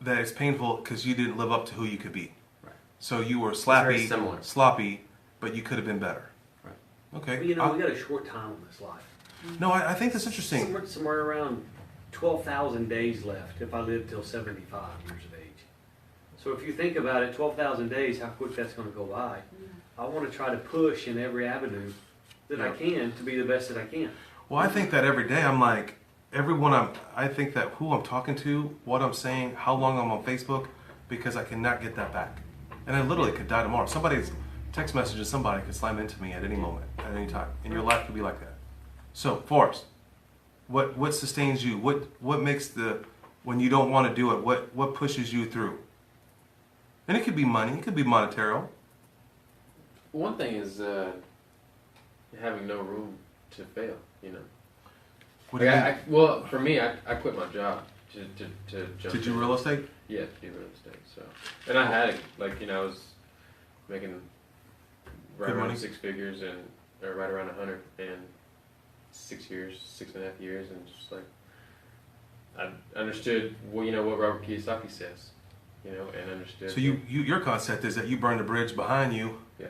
it's painful because you didn't live up to who you could be. Right. So you were very similar. sloppy, but you could have been better. Right. Okay. But, you know, we got a short time on this life. No, I think that's interesting. Somewhere around 12,000 days left if I live till 75 years of age. So if you think about it, 12,000 days, how quick that's going to go by. I want to try to push in every avenue that I can to be the best that I can. Well, I think that every day I'm like, I think that who I'm talking to, what I'm saying, how long I'm on Facebook, because I cannot get that back. And I literally could die tomorrow. Somebody's text messaging somebody could slam into me at any moment, at any time. And your life could be like that. So, Forrest, what sustains you? What makes when you don't want to do it, what pushes you through? And it could be money, it could be monetary. One thing is having no room to fail. You know. What do you mean? Well, for me, I quit my job to jump. To do in. real estate? Yeah, to do real estate. So, and I had like I was making right Good around money? 6 figures or right around 100 in 6.5 years, and just like I understood what Robert Kiyosaki says, and understood. So your concept is that you burn the bridge behind you, Yeah.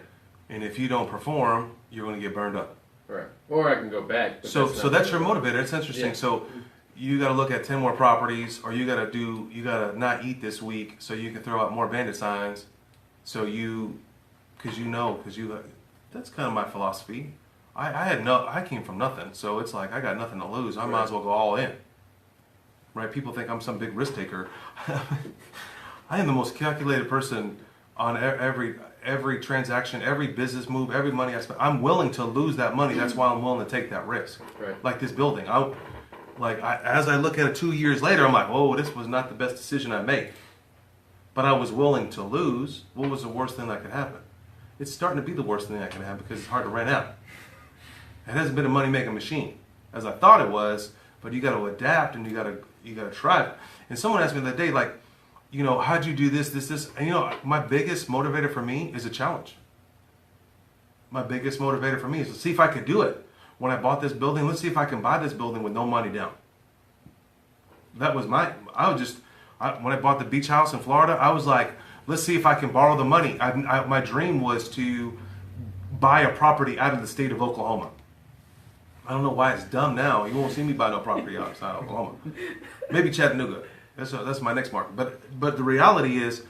and if you don't perform, you're going to get burned up. Right. Or I can go back. But So not that's your gonna- motivator. It's interesting. Yeah. So you got to look at 10 more properties, or you got to not eat this week so you can throw out more bandit signs. So because that's kind of my philosophy. I came from nothing, so it's like I got nothing to lose. I might as well go all in. Right? People think I'm some big risk taker. I am the most calculated person on every transaction, every business move, every money I spend. I'm willing to lose that money. That's why I'm willing to take that risk. Right. Like this building. As I look at it 2 years later, I'm like, whoa, this was not the best decision I made. But I was willing to lose. What was the worst thing that could happen? It's starting to be the worst thing that can happen because it's hard to rent out. It hasn't been a money-making machine as I thought it was, but you got to adapt and you got to try it. And someone asked me the other day, like, how'd you do this? And my biggest motivator for me is a challenge. My biggest motivator for me is to see if I could do it. When I bought this building, let's see if I can buy this building with no money down. That was when I bought the beach house in Florida, I was like, let's see if I can borrow the money. My dream was to buy a property out of the state of Oklahoma. I don't know why it's dumb now. You won't see me buy no property outside Oklahoma. Maybe Chattanooga. That's my next market. But the reality is,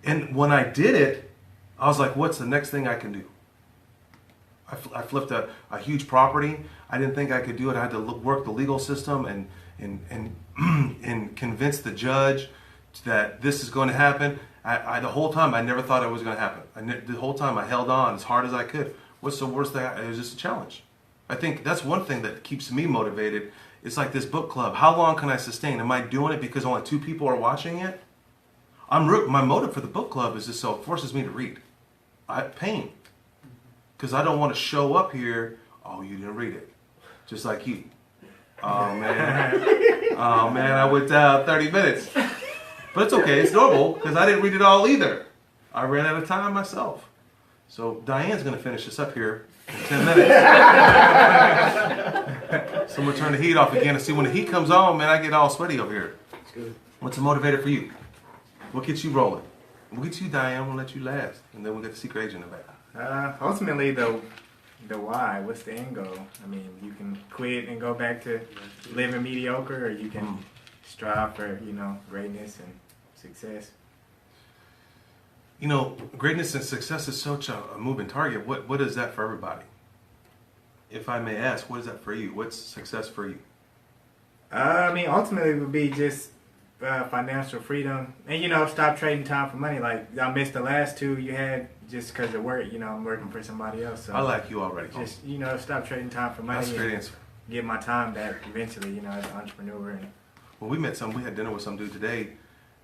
and when I did it, I was like, what's the next thing I can do? I flipped a huge property. I didn't think I could do it. I had to work the legal system and convince the judge that this is going to happen. The whole time I never thought it was going to happen. The whole time I held on as hard as I could. What's the worst thing? It was just a challenge. I think that's one thing that keeps me motivated. It's like this book club. How long can I sustain? Am I doing it because only 2 people are watching it? My motive for the book club is just so it forces me to read. Pain. Because I don't want to show up here, oh, you didn't read it. Just like you. Oh, man. Oh, man, I went down 30 minutes. But it's okay. It's normal because I didn't read it all either. I ran out of time myself. So Diane's going to finish this up here in 10 minutes. So I'm going to turn the heat off again and see when the heat comes on, man, I get all sweaty over here. That's good. What's a motivator for you? What gets you rolling? We'll get you, Diane. We'll let you last. And then we'll get the secret agent in the back. Ultimately, the why. What's the end goal? I mean, you can quit and go back to living mediocre, or you can strive for greatness and success. You know, greatness and success is such a moving target. What is that for everybody? If I may ask, what is that for you? What's success for you? I mean, ultimately, it would be just financial freedom, and stop trading time for money. Like I missed the last two you had just because of work. I'm working for somebody else. So I like you already. just stop trading time for money. That's a great answer. Get my time back eventually. As an entrepreneur. And Well, we had dinner with some dude today,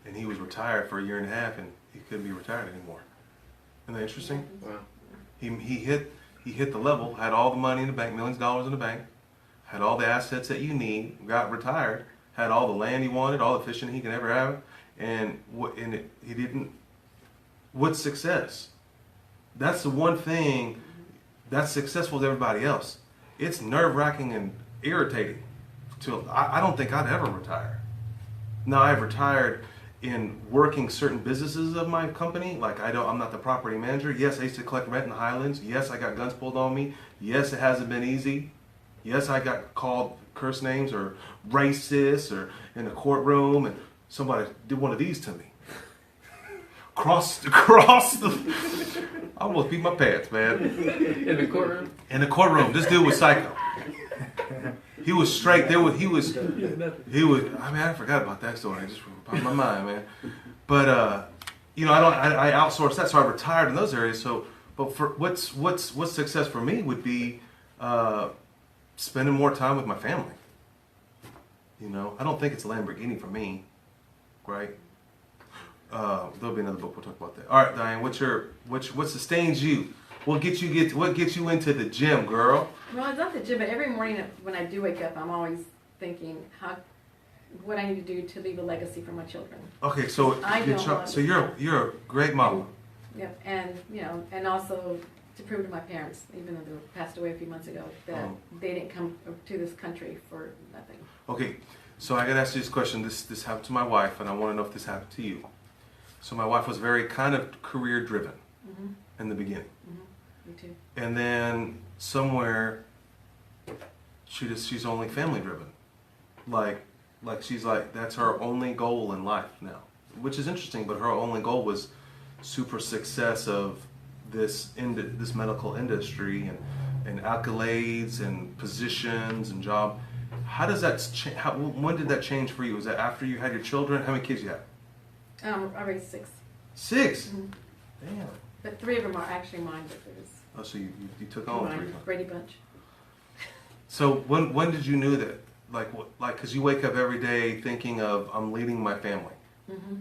and he was retired for a year and a half, and he couldn't be retired anymore. Isn't that interesting? Wow. He hit the level, had all the money in the bank, millions of dollars in the bank, had all the assets that you need, got retired, had all the land he wanted, all the fishing he could ever have, and he didn't. What's success? That's the one thing that's successful to everybody else. It's nerve-wracking and irritating. I don't think I'd ever retire. Now, I've retired in working certain businesses of my company. Like I'm not the property manager. Yes, I used to collect rent in the Highlands. Yes, I got guns pulled on me. Yes, it hasn't been easy. Yes, I got called curse names or racist or in the courtroom, and somebody did one of these to me. Cross the. I almost beat my pants, man. In the courtroom? In the courtroom, this dude was psycho. He was straight. He was. I mean, I forgot about that story. It just popped my mind, man. But I outsourced that, so I retired in those areas. So, but for what's success for me would be spending more time with my family. I don't think it's a Lamborghini for me, right? There'll be another book. We'll talk about that. All right, Diane. What sustains you? What gets you into the gym, girl? Well, it's not the gym, but every morning when I do wake up, I'm always thinking what I need to do to leave a legacy for my children. Okay, so you're a great mama. Yep, and and also to prove to my parents, even though they passed away a few months ago, that they didn't come to this country for nothing. Okay, so I gotta ask you this question. This happened to my wife, and I want to know if this happened to you. So my wife was very kind of career driven in the beginning. Me too. And then somewhere she's only family driven. Like she's like, that's her only goal in life now. Which is interesting, but her only goal was super success of this medical industry and accolades and positions and job. How does that when did that change for you? Was that after you had your children? How many kids you have? I raised 6. 6? Mm-hmm. Damn. But 3 of them are actually mine, but there's Oh, so you took on 3 of them. Brady Bunch. So when did you know that? Because you wake up every day thinking of, I'm leading my family.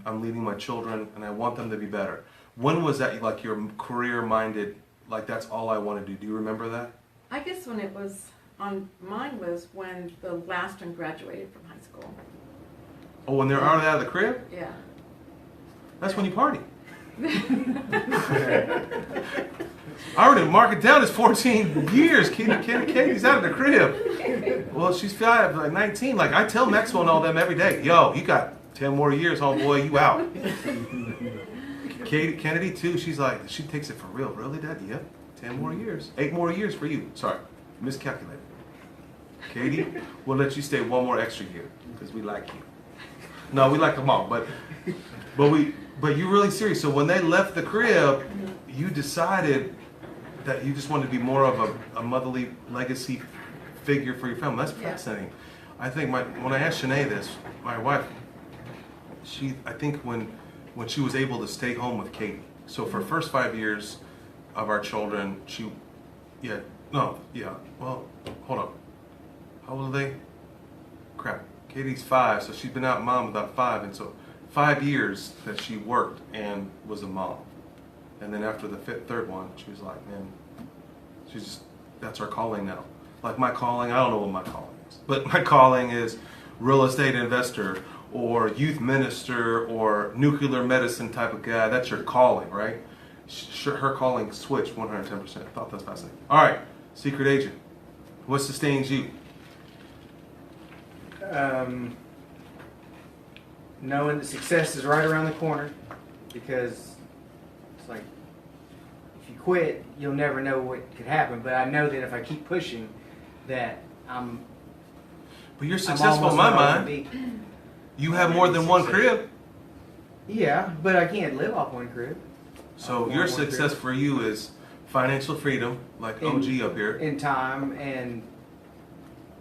I'm leading my children, and I want them to be better. When was that, like, your career-minded, like, that's all I want to do? Do you remember that? I guess when it was on mine was when the last one graduated from high school. Oh, when they're out of the crib? Yeah. That's when you party. I already mark it down as 14 years. Katie's out of the crib. Well, she's 19. Like, I tell Maxwell and all them every day, yo, you got 10 more years, homeboy, you out. Katie Kennedy, too, she's like, she takes it for real. Really, Dad? Yep, 10 more years. 8 more years for you. Sorry, miscalculated. Katie, we'll let you stay 1 more extra year because we like you. No, we like them all, but you're really serious. So when they left the crib, you decided that you just wanted to be more of a motherly legacy figure for your family. That's fascinating. I think when I asked Shanae this, my wife, I think when she was able to stay home with Katie. So for the first 5 years of our children, well, hold on. How old are they? Crap. Katie's 5, so she's been out mom about 5, and so 5 years that she worked and was a mom. And then after the third one, she was like, man, that's our calling now. Like my calling, I don't know what my calling is, but my calling is real estate investor or youth minister or nuclear medicine type of guy. That's your calling, right? Her calling switched 110%. I thought that's fascinating. All right, secret agent. What sustains you? Knowing that success is right around the corner, because it's like if you quit, you'll never know what could happen. But I know that if I keep pushing, that I'm. But you're successful in my mind. You have more than one crib. Yeah, but I can't live off one crib. So More your and more success freedom. for you is financial freedom, like OG up here. In time and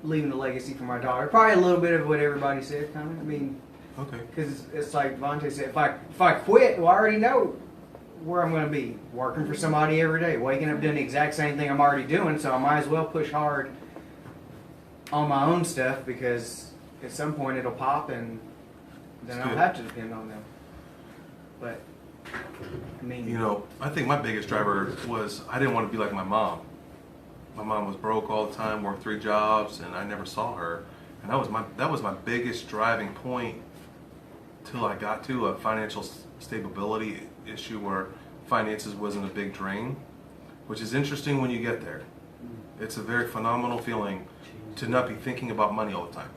leaving a legacy for my daughter. Probably a little bit of what everybody said, kind of. I mean, Okay. because it's like Vontae said, if I quit, well, I already know where I'm going to be, working for somebody every day, waking up doing the exact same thing I'm already doing. So I might as well push hard on my own stuff, because at some point it'll pop and then That's I'll good. have to depend on them. But I mean, You know, I think my biggest driver was I didn't want to be like my mom. My mom was broke all the time, worked 3 jobs, and I never saw her. And that was my biggest driving point till I got to a financial stability issue where finances wasn't a big drain, which is interesting when you get there. It's a very phenomenal feeling to not be thinking about money all the time.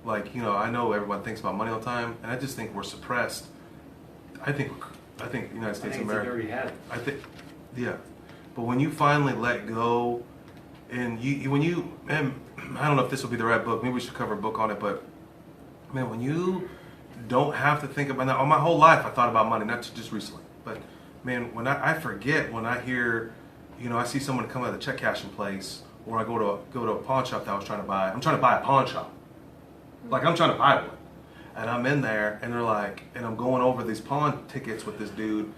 Like, you know, I know everyone thinks about money all the time, and I just think we're suppressed. I think the United I States think of it's a America. dirty habit. I think, yeah. But when you finally let go, and and I don't know if this will be the right book. Maybe we should cover a book on it. But man, when you don't have to think about that. All my whole life, I thought about money, not just recently. But man, when I forget when I hear, you know, I see someone come out of the check cashing place, or I go to a pawn shop that I was trying to buy. I'm trying to buy a pawn shop. Like I'm trying to buy one. And I'm in there, and they're like, and I'm going over these pawn tickets with this dude.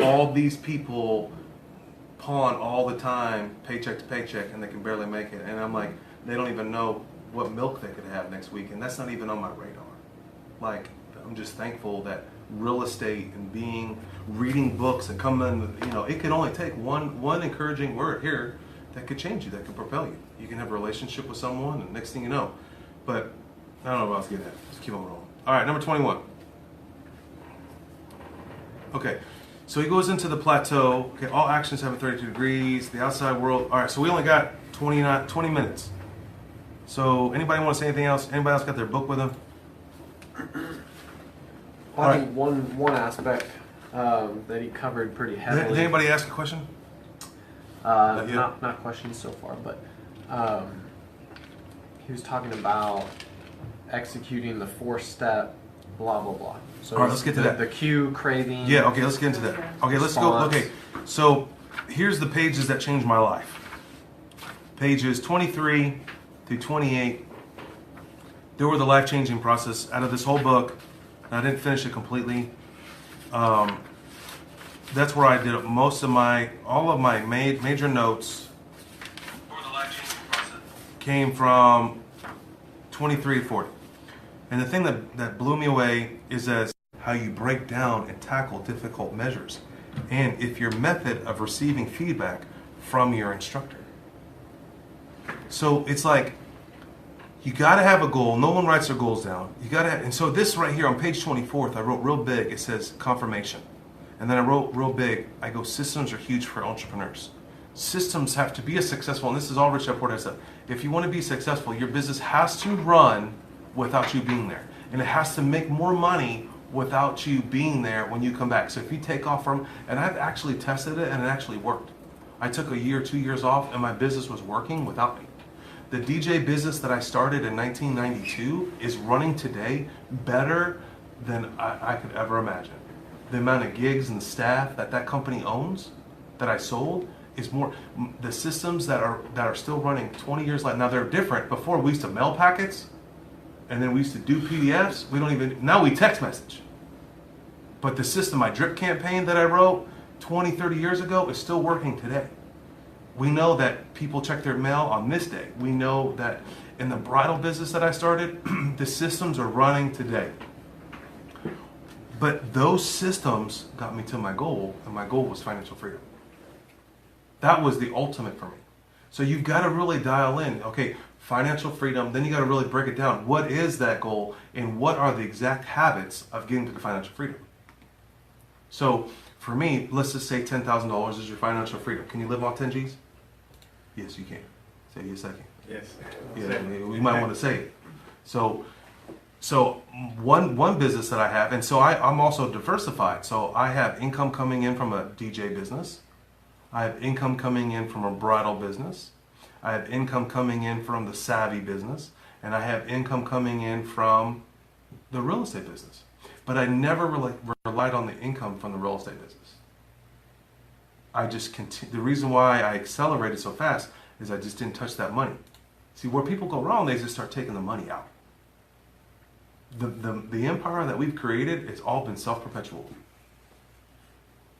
All these people pawn all the time, paycheck to paycheck, and they can barely make it. And I'm like, they don't even know what milk they could have next week, and that's not even on my radar. Like, I'm just thankful that real estate and reading books and coming, you know, it could only take one encouraging word here that could change you, that could propel you. You can have a relationship with someone, and next thing you know. But I don't know what I was getting at. Just keep on rolling. All right, number 21. Okay, so he goes into the plateau. Okay, all actions have a 32 degrees. The outside world. All right, so we only got 20 minutes. So anybody want to say anything else? Anybody else got their book with them? I think one aspect that he covered pretty heavily. Did anybody ask a question? Not questions so far, but he was talking about executing the 4-step blah blah blah. So All right, let's get to that. The cue, craving. Yeah, okay, let's get into that. Okay, let's go. Response. Okay, so here's the pages that changed my life. Pages 23 through 28. They were the life-changing process out of this whole book. I didn't finish it completely. That's where I did all of my major notes for the life-changing process came from 23 to 40. And the thing that blew me away is as how you break down and tackle difficult measures, and if your method of receiving feedback from your instructor. So it's like you got to have a goal. No one writes their goals down. You got to, and so this right here on page 24, I wrote real big. It says confirmation, and then I wrote real big. I go, systems are huge for entrepreneurs. Systems have to be successful, and this is all Rich Dad Poor Dad said. If you want to be successful, your business has to run without you being there, and it has to make more money without you being there when you come back. So if you take off from, and I've actually tested it, and it actually worked. I took a year, 2 years off, and my business was working without me. The DJ business that I started in 1992 is running today better than I could ever imagine. The amount of gigs and staff that company owns, that I sold, is more. The systems that are still running 20 years later. Now they're different. Before we used to mail packets, and then we used to do PDFs. Now we text message. But the system, my drip campaign that I wrote 20, 30 years ago is still working today. We know that people check their mail on this day. We know that in the bridal business that I started, the systems are running today. But those systems got me to my goal, and my goal was financial freedom. That was the ultimate for me. So you've got to really dial in. Okay, financial freedom, then you got to really break it down. What is that goal, and what are the exact habits of getting to the financial freedom? So for me, let's just say $10,000 is your financial freedom. Can you live on 10 G's? Yes, you can. Say yes, I can. Yes. Yeah, we might want to say it. So one business that I have, and so I'm also diversified. So I have income coming in from a DJ business. I have income coming in from a bridal business. I have income coming in from the Savvy business. And I have income coming in from the real estate business. But I never relied on the income from the real estate business. I just the reason why I accelerated so fast is I just didn't touch that money. See, where people go wrong, they just start taking the money out. The empire that we've created, it's all been self-perpetual.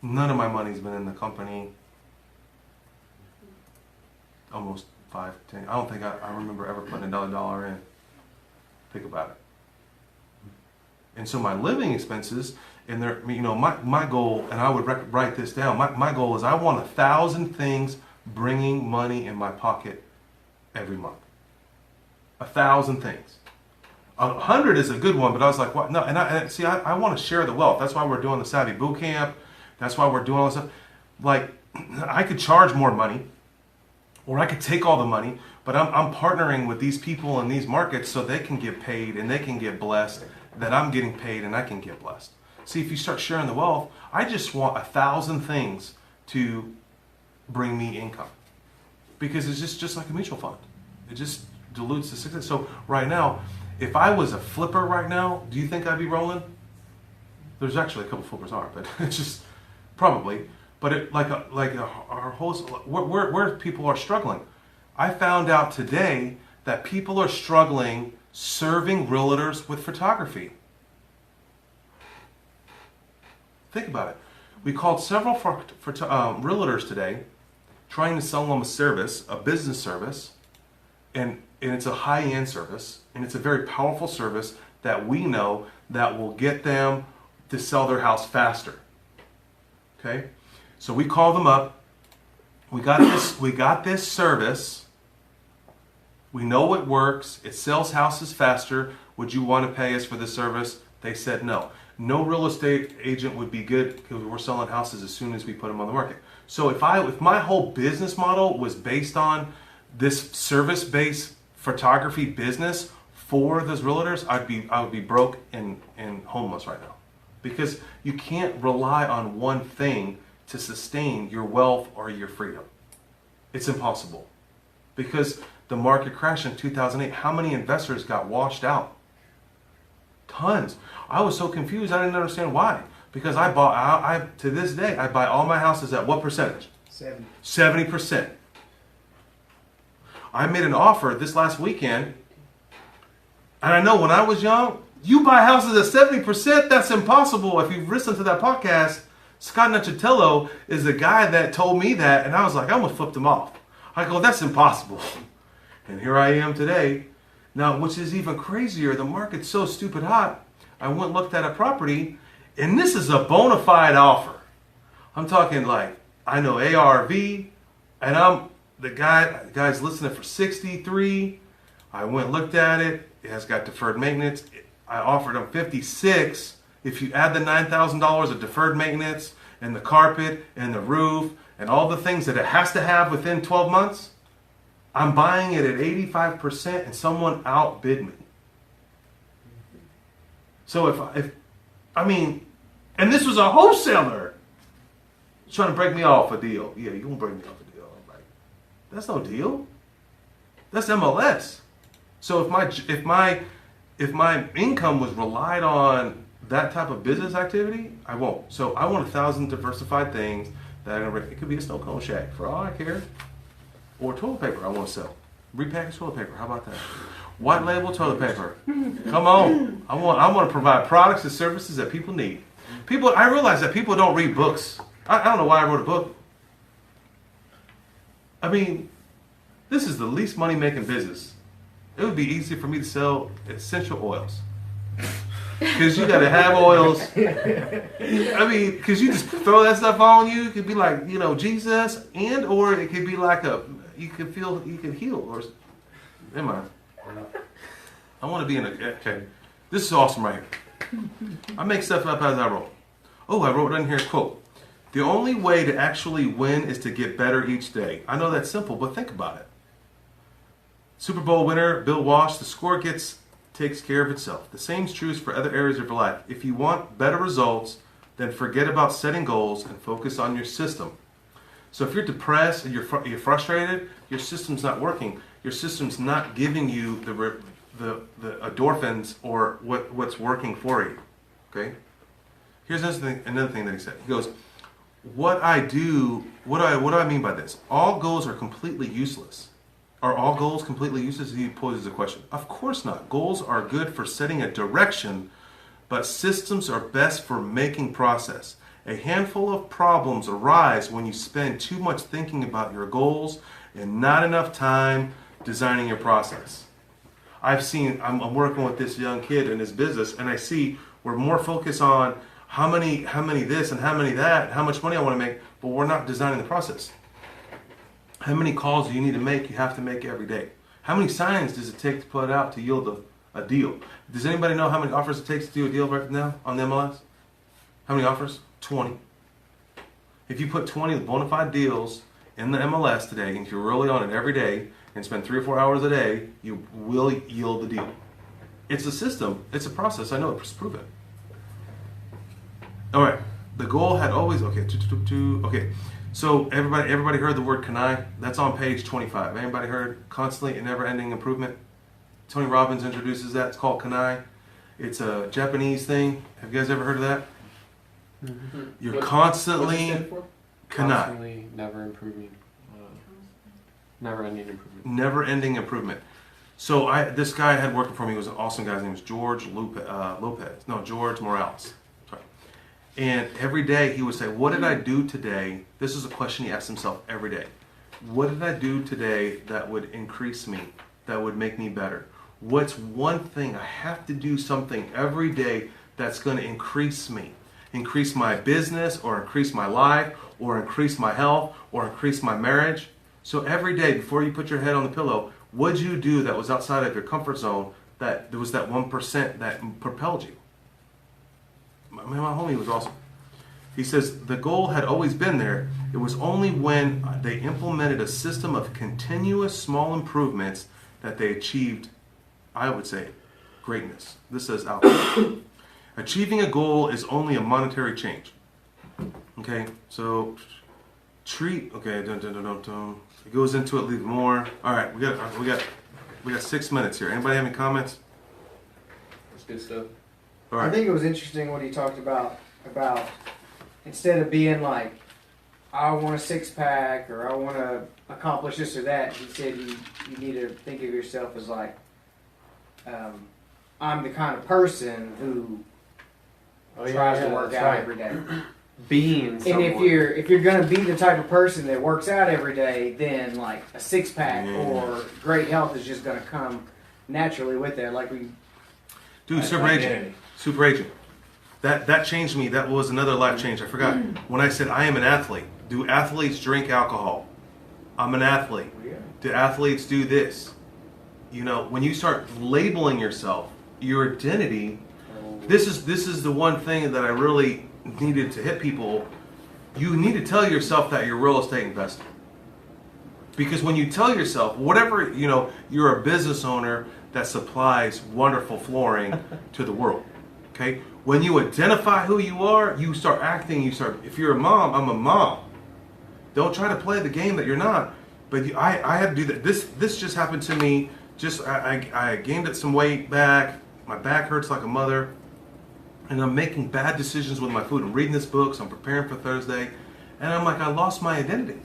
None of my money's been in the company almost 5, 10. I don't think I remember ever putting a dollar in. Think about it. And so my living expenses, and there, you know, my goal, and I would write this down. My goal is I want 1,000 things bringing money in my pocket every month. 1,000 things. 100 is a good one, but I was like, what? No, and I want to share the wealth. That's why we're doing the Savvy Boot Camp. That's why we're doing all this stuff. Like, I could charge more money, or I could take all the money, but I'm partnering with these people in these markets so they can get paid and they can get blessed, that I'm getting paid and I can get blessed. See, if you start sharing the wealth, I just want 1,000 things to bring me income, because it's just like a mutual fund. It just dilutes the success. So right now, if I was a flipper right now, do you think I'd be rolling? There's actually a couple flippers are, but it's just probably. But it, our whole, where people are struggling. I found out today that people are struggling serving realtors with photography. Think about it. We called several realtors today, trying to sell them a service, a business service, and it's a high-end service, and it's a very powerful service that we know that will get them to sell their house faster. Okay? So we called them up. We got this service. We know it works. It sells houses faster. Would you want to pay us for the service? They said no. No real estate agent would be good, because we're selling houses as soon as we put them on the market. So if my whole business model was based on this service-based photography business for those realtors, I would be broke and homeless right now, because you can't rely on one thing to sustain your wealth or your freedom. It's impossible, because the market crashed in 2008. How many investors got washed out? Tons. I was so confused. I didn't understand why. Because to this day, I buy all my houses at what percentage? 70%. I made an offer this last weekend, and I know when I was young, you buy houses at 70%, that's impossible. If you've listened to that podcast, Scott Nucitello is the guy that told me that, and I was like, I almost flipped him off. I go, that's impossible. And here I am today. Now, which is even crazier, the market's so stupid hot, I went and looked at a property, and this is a bona fide offer. I'm talking like, I know ARV, and the guy's listing it for 63. I went and looked at it. It has got deferred maintenance. I offered him 56. If you add the $9,000 of deferred maintenance and the carpet and the roof and all the things that it has to have within 12 months, I'm buying it at 85%, and someone outbid me. So and this was a wholesaler trying to break me off a deal. Yeah, you gonna break me off a deal? I'm like, that's no deal. That's MLS. So if my income was relied on that type of business activity, I won't. So I want 1,000 diversified things that it could be a snow cone shack for all I care, or toilet paper I want to sell. Repackaged toilet paper. How about that? White label toilet paper. Come on. I want to provide products and services that people need. I realize that people don't read books. I don't know why I wrote a book. I mean, this is the least money-making business. It would be easy for me to sell essential oils. Because you got to have oils. I mean, because you just throw that stuff on you. It could be like, Jesus, or it could be like you can heal. Or, never mind. I want to be okay. This is awesome right here. I make stuff up as I roll. Oh, I wrote down here, quote, "The only way to actually win is to get better each day." I know that's simple, but think about it. Super Bowl winner Bill Walsh, the score takes care of itself. The same is true for other areas of your life. If you want better results, then forget about setting goals and focus on your system. So if you're depressed and you're frustrated, your system's not working. Your system's not giving you the endorphins or what's working for you. Okay? Here's another thing that he said. He goes, what I do, what do I mean by this? All goals are completely useless. Are all goals completely useless? He poses a question. Of course not. Goals are good for setting a direction, but systems are best for making process. A handful of problems arise when you spend too much thinking about your goals and not enough time designing your process. I'm working with this young kid in his business, and I see we're more focused on how many this and how many that, how much money I want to make, but we're not designing the process. How many calls do you need to make? You have to make every day. How many signs does it take to put out to yield a deal? Does anybody know how many offers it takes to do a deal right now on the MLS? How many offers? 20. If you put 20 bona fide deals in the MLS today, and if you're really on it every day and spend 3 or 4 hours a day, you will yield the deal. It's a system. It's a process. I know it's proven. All right. The goal had always okay. So everybody heard the word kanai? That's on page 25. Anybody heard constantly and never-ending improvement? Tony Robbins introduces that. It's called kanai. It's a Japanese thing. Have you guys ever heard of that? Mm-hmm. You're What's it constantly stand for? kanai. Constantly never improving. Never-ending improvement. Never-ending improvement. So this guy had working for me. He was an awesome guy. His name was George George Morales. Sorry. And every day he would say, what did I do today? This is a question he asked himself every day. What did I do today that would increase me, that would make me better? What's one thing I have to do something every day that's going to increase me? Increase my business, or increase my life, or increase my health, or increase my marriage. So every day before you put your head on the pillow, what'd you do that was outside of your comfort zone, that there was that 1% that propelled you? My homie was awesome. He says the goal had always been there. It was only when they implemented a system of continuous small improvements that they achieved, I would say, greatness. This says out there. Achieving a goal is only a monetary change. Okay, so it goes into it a little more. All right, we got 6 minutes here. Anybody have any comments? That's good stuff. All right. I think it was interesting what he talked about instead of being like, I want a 6-pack or I want to accomplish this or that, he said you need to think of yourself as like, I'm the kind of person who tries to work out every day. Being someone. And if you're gonna be the type of person that works out every day, then like a 6-pack or great health is just gonna come naturally with that. Like Super agent. That changed me. That was another life change. I forgot. When I said I am an athlete, do athletes drink alcohol? I'm an athlete. Do athletes do this? You know, when you start labeling yourself, your identity, this is the one thing that I really needed to hit people. You need to tell yourself that you're a real estate investor. Because when you tell yourself, whatever, you're a business owner that supplies wonderful flooring to the world. Okay? When you identify who you are, you start acting, if you're a mom, I'm a mom. Don't try to play the game that you're not. But I had to do that. This just happened to me. I gained some weight back. My back hurts like a mother. And I'm making bad decisions with my food. I'm reading this book, so I'm preparing for Thursday. And I'm like, I lost my identity.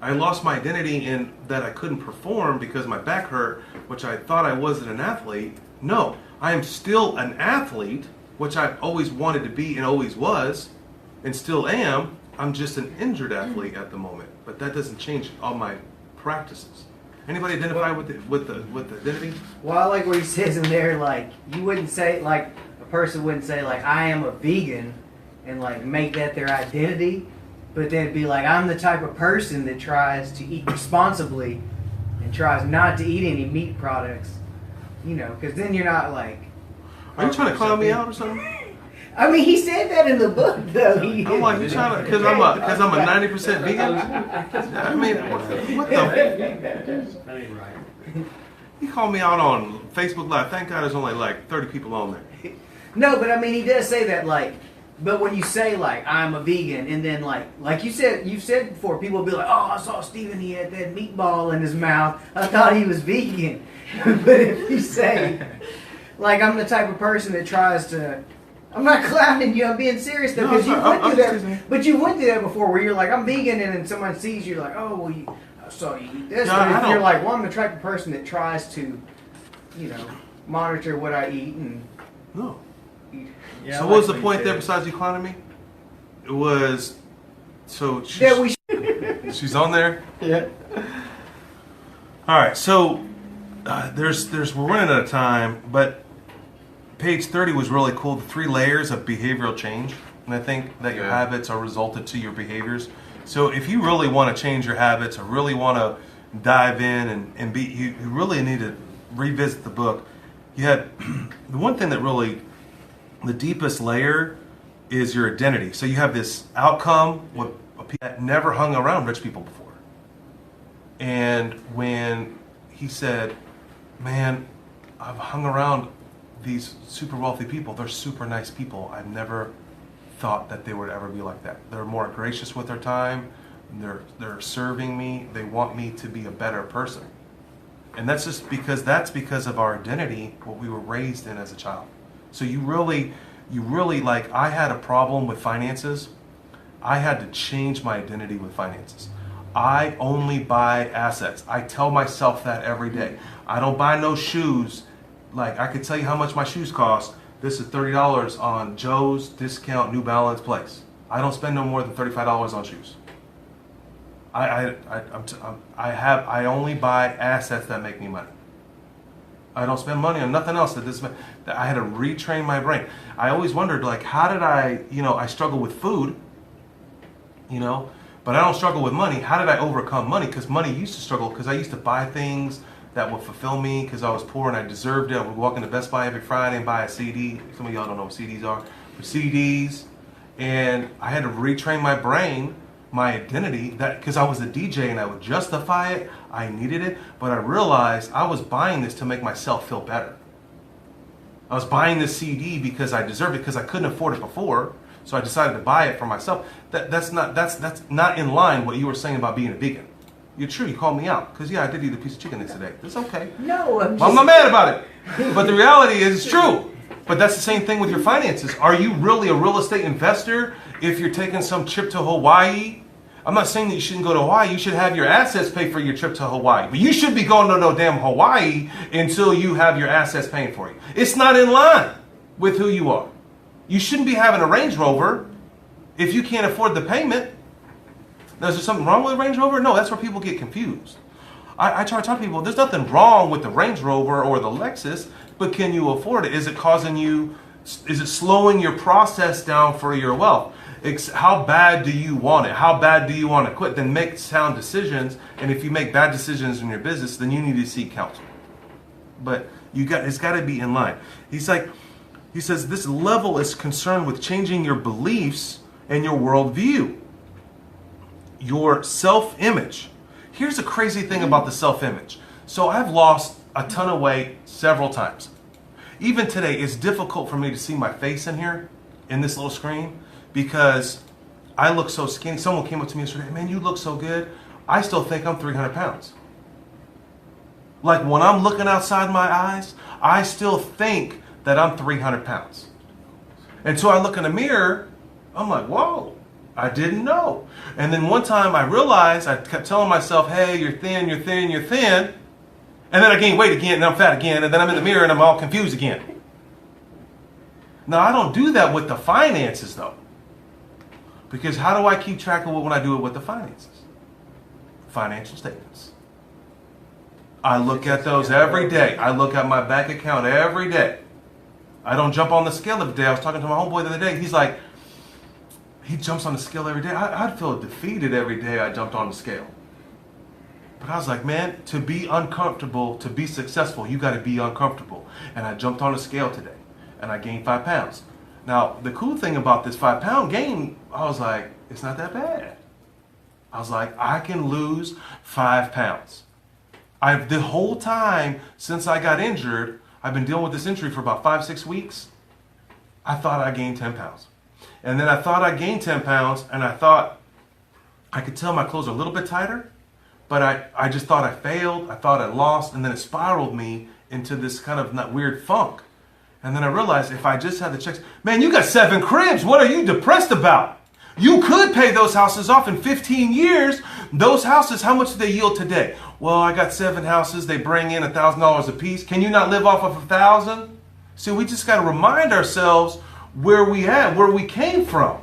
I lost my identity in that I couldn't perform because my back hurt, which I thought I wasn't an athlete. No, I am still an athlete, which I've always wanted to be and always was, and still am. I'm just an injured athlete at the moment. But that doesn't change all my practices. Anybody identify with the identity? Well, I like what he says in there. Like you wouldn't say like a person wouldn't say like I am a vegan and like make that their identity, but then be like I'm the type of person that tries to eat responsibly and tries not to eat any meat products. Because then you're not like. Are you trying to call me out or something? I mean, he said that in the book, though. I'm like, you trying to, because I'm a 90% vegan. I mean, what the? That ain't right. He called me out on Facebook Live. Thank God there's only like 30 people on there. No, but I mean, he does say that like. But when you say like I'm a vegan, and then like you've said before, people will be like, oh, I saw Steven, he had that meatball in his mouth. I thought he was vegan. But if you say like I'm the type of person that tries to I'm not clowning you. I'm being serious though, No, because I'm you not. went I'm through just that. teasing you. But you went through that before, where you're like, I'm vegan, and then someone sees you like, oh, well, I saw you eat this. Yeah, I But if you're don't- like, well, I'm the type of person that tries to, monitor what I eat and No. eat. Yeah, So I what was like the what point you there said. besides you clowning me? It was, so she's, Yeah, we. she's on there? Yeah. All right, so we're running out of time, but page 30 was really cool. The 3 layers of behavioral change, and I think that your Yeah. habits are resulted to your behaviors. So if you really want to change your habits, or really want to dive in and be, you really need to revisit the book. You had the one thing that really, the deepest layer is your identity. So you have this outcome with people that never hung around rich people before. And when he said, man, I've hung around these super wealthy people. They're super nice people. I've never thought that they would ever be like that. They're more gracious with their time. They're serving me. They want me to be a better person. And that's because of our identity, what we were raised in as a child. So you really like, I had a problem with finances. I had to change my identity with finances. I only buy assets. I tell myself that every day. I don't buy no shoes. Like, I could tell you how much my shoes cost. This is $30 on Joe's Discount New Balance place. I don't spend no more than $35 on shoes. I only buy assets that make me money. I don't spend money on nothing else that I had to retrain my brain. I always wondered, like, how did I struggle with food, but I don't struggle with money. How did I overcome money? Because money used to struggle, because I used to buy things that would fulfill me because I was poor and I deserved it. I would walk into Best Buy every Friday and buy a CD. Some of y'all don't know what CDs are. But CDs. And I had to retrain my brain, my identity, that because I was a DJ and I would justify it. I needed it. But I realized I was buying this to make myself feel better. I was buying this CD because I deserved it, because I couldn't afford it before. So I decided to buy it for myself. That's not in line with what you were saying about being a vegan. You're true, you called me out. Because, yeah, I did eat a piece of chicken yesterday. That's okay. No, I'm not mad about it. But the reality is, it's true. But that's the same thing with your finances. Are you really a real estate investor if you're taking some trip to Hawaii? I'm not saying that you shouldn't go to Hawaii. You should have your assets pay for your trip to Hawaii. But you should be going to no damn Hawaii until you have your assets paying for you. It's not in line with who you are. You shouldn't be having a Range Rover if you can't afford the payment. Now, is there something wrong with a Range Rover? No, that's where people get confused. I try to talk to people, there's nothing wrong with the Range Rover or the Lexus, but can you afford it? Is it slowing your process down for your wealth? How bad do you want it? How bad do you want to quit? Then make sound decisions, and if you make bad decisions in your business, then you need to seek counsel. But it's got to be in line. He says this level is concerned with changing your beliefs and your worldview. Your self-image. Here's the crazy thing about the self-image. So I've lost a ton of weight several times. Even today, it's difficult for me to see my face in here, in this little screen, because I look so skinny. Someone came up to me yesterday, man, you look so good. I still think I'm 300 pounds. Like, when I'm looking outside my eyes, I still think that I'm 300 pounds. Until I look in the mirror, I'm like, whoa. I didn't know. And then one time I realized, I kept telling myself, hey, you're thin, you're thin, you're thin. And then I gained weight again, and I'm fat again, and then I'm in the mirror and I'm all confused again. Now, I don't do that with the finances, though. Because how do I keep track of it when I do it with the finances? Financial statements. I look at those every day. I look at my bank account every day. I don't jump on the scale every day. I was talking to my homeboy the other day. He's like, he jumps on the scale every day. I'd feel defeated every day I jumped on the scale. But I was like, man, to be uncomfortable, to be successful, you got to be uncomfortable. And I jumped on the scale today, and I gained 5 pounds. Now, the cool thing about this 5 pound gain, I was like, it's not that bad. I was like, I can lose 5 pounds. The whole time since I got injured, I've been dealing with this injury for about 5-6 weeks. I thought I gained 10 pounds. And then I thought I gained 10 pounds, and I thought I could tell my clothes are a little bit tighter, but I just thought I failed. I thought I lost, and then it spiraled me into this kind of weird funk. And then I realized if I just had the checks, man, you got 7 cribs. What are you depressed about? You could pay those houses off in 15 years. Those houses, how much do they yield today? Well, I got 7 houses. They bring in $1,000 a piece. Can you not live off of 1,000? See, we just got to remind ourselves where we at, where we came from.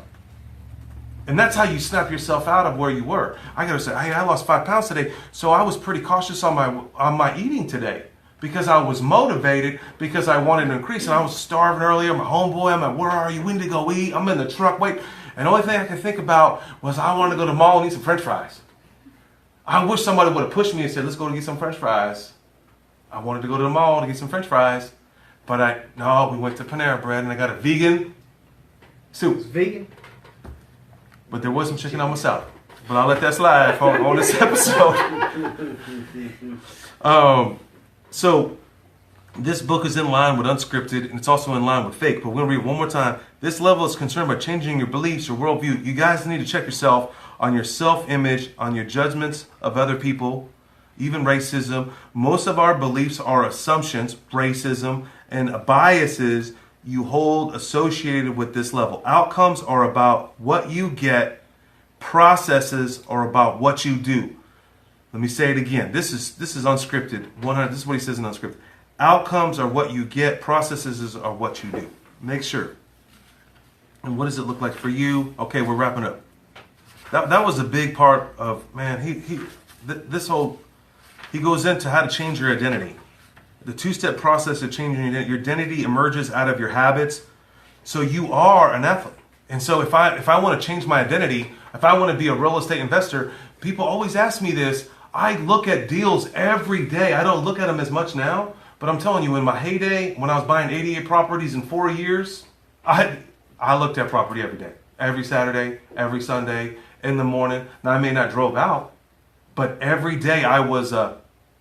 And that's how you snap yourself out of where you were. I got to say, hey, I lost 5 pounds today. So I was pretty cautious on my eating today because I was motivated because I wanted to increase. And I was starving earlier. My homeboy, I'm like, where are you? We need to go eat. I'm in the truck. Wait. And the only thing I could think about was I wanted to go to the mall and eat some French fries. I wish somebody would have pushed me and said, let's go to get some French fries. I wanted to go to the mall to get some French fries. But we went to Panera Bread and I got a vegan soup. It's vegan. But there was some chicken on my salad. But I'll let that slide on this episode. So this book is in line with unscripted, and it's also in line with fake. But we're going to read it one more time. This level is concerned about changing your beliefs, your worldview. You guys need to check yourself on your self-image, on your judgments of other people, even racism. Most of our beliefs are assumptions, racism, and biases you hold associated with this level. Outcomes are about what you get. Processes are about what you do. Let me say it again. This is unscripted. 100. This is what he says in unscripted. Outcomes are what you get. Processes are what you do. Make sure. And what does it look like for you? Okay, we're wrapping up. That was a big part of, man, he goes into how to change your identity. The 2-step process of changing your identity emerges out of your habits. So you are an athlete. And so if I want to change my identity, if I want to be a real estate investor, people always ask me this. I look at deals every day. I don't look at them as much now, but I'm telling you, in my heyday, when I was buying 88 properties in 4 years, I looked at property every day, every Saturday, every Sunday, in the morning. Now, I may not drove out, but every day I was a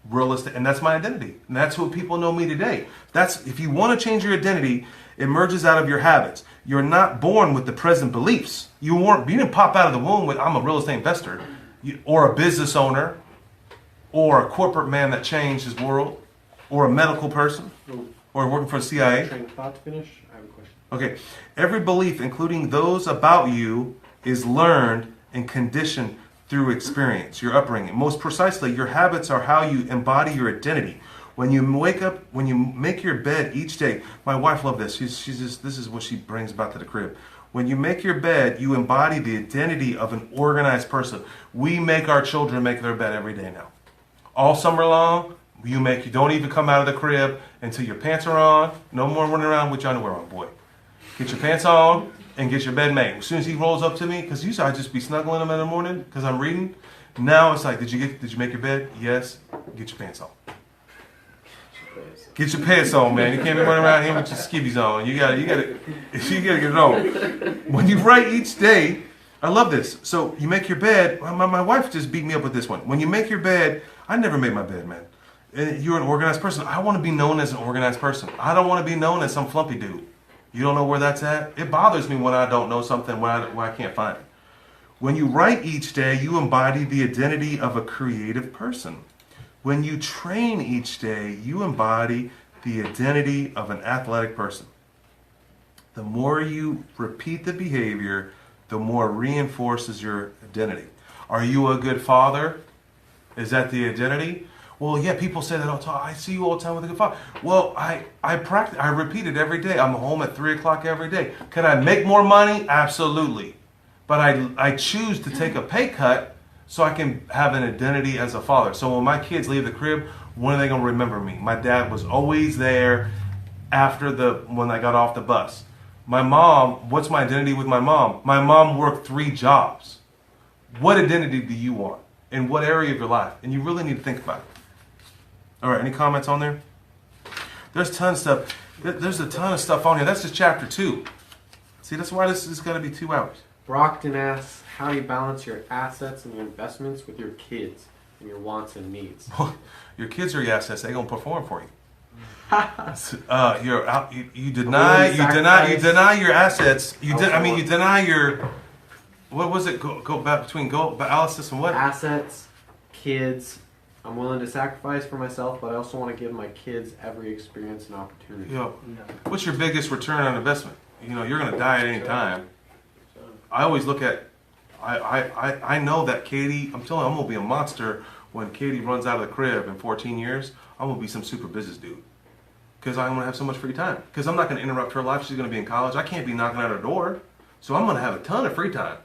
real estate, and that's my identity. And that's what people know me today. If you want to change your identity, it emerges out of your habits. You're not born with the present beliefs. You didn't pop out of the womb with, I'm a real estate investor, or a business owner, or a corporate man that changed his world, or a medical person, or working for the CIA. Train of thought to finish. I have a question. Okay. Every belief, including those about you, is learned and conditioned through experience, your upbringing. Most precisely, your habits are how you embody your identity. When you wake up, when you make your bed each day, my wife loved this. She's just, this is what she brings about to the crib. When you make your bed, you embody the identity of an organized person. We make our children make their bed every day now. All summer long, you don't even come out of the crib until your pants are on. No more running around with your underwear on, boy. Get your pants on and get your bed made. As soon as he rolls up to me, because usually I just be snuggling him in the morning because I'm reading. Now it's like, did you make your bed? Yes. Get your pants on. Get your pants on, man. You can't be running around here with your skivvies on. You gotta get it on. When you write each day, I love this. So you make your bed. My wife just beat me up with this one. When you make your bed, I never made my bed, man. You're an organized person. I want to be known as an organized person. I don't want to be known as some flumpy dude. You don't know where that's at? It bothers me when I don't know something, where I can't find it. When you write each day, you embody the identity of a creative person. When you train each day, you embody the identity of an athletic person. The more you repeat the behavior, the more it reinforces your identity. Are you a good father? Is that the identity? Well, yeah, people say that all the time. I see you all the time with a good father. Well, I practice. I repeat it every day. I'm home at 3 o'clock every day. Can I make more money? Absolutely. But I choose to take a pay cut so I can have an identity as a father. So when my kids leave the crib, when are they going to remember me? My dad was always there when I got off the bus. My mom, what's my identity with my mom? My mom worked 3 jobs. What identity do you want? In what area of your life? And you really need to think about it. All right, any comments on there? There's a ton of stuff. There's a ton of stuff on here. That's just chapter 2. See, that's why this is going to be 2 hours. Brockton asks, how do you balance your assets and your investments with your kids and your wants and needs? Your kids are your assets. They're going to perform for you. You deny your assets. You deny your, what was it? Go back between analysis and what? Assets, kids, I'm willing to sacrifice for myself, but I also want to give my kids every experience and opportunity. You know, what's your biggest return on investment? You know, you're going to die at any time. I always look at, I know that Katie, I'm telling you, I'm going to be a monster when Katie runs out of the crib in 14 years. I'm going to be some super business dude. Because I'm going to have so much free time. Because I'm not going to interrupt her life. She's going to be in college. I can't be knocking at her door. So I'm going to have a ton of free time.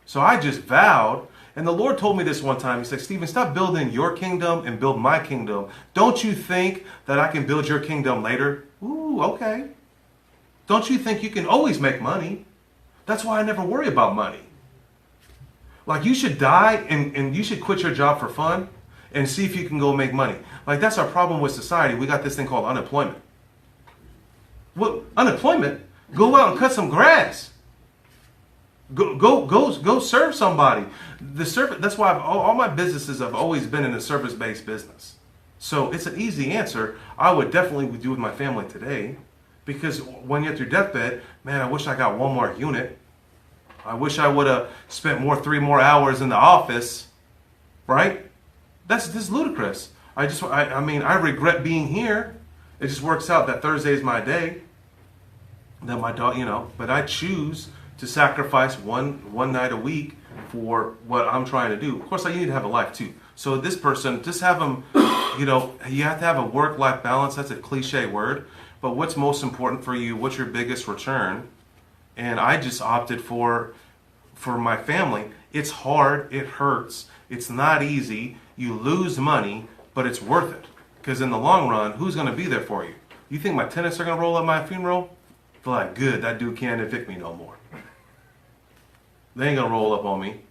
So I just vowed, and the Lord told me this one time. He said, Stephen, stop building your kingdom and build my kingdom. Don't you think that I can build your kingdom later? Ooh, okay. Don't you think you can always make money? That's why I never worry about money. Like, you should die and you should quit your job for fun and see if you can go make money. Like, that's our problem with society. We got this thing called unemployment. What? Unemployment? Go out and cut some grass. Go serve somebody. That's why all my businesses have always been in a service-based business. So it's an easy answer. I would definitely do with my family today, because when you're at your deathbed, man, I wish I got one more unit. I wish I would have spent 3 more hours in the office, right? This is ludicrous. I mean, I regret being here. It just works out that Thursday is my day. That my dog, you know, but I choose to sacrifice one night a week for what I'm trying to do. Of course, you need to have a life too. So this person, just have them, you know, you have to have a work-life balance. That's a cliche word. But what's most important for you? What's your biggest return? And I just opted for my family. It's hard. It hurts. It's not easy. You lose money, but it's worth it. Because in the long run, who's going to be there for you? You think my tenants are going to roll up my funeral? They're like, good, that dude can't evict me no more. They ain't going to roll up on me.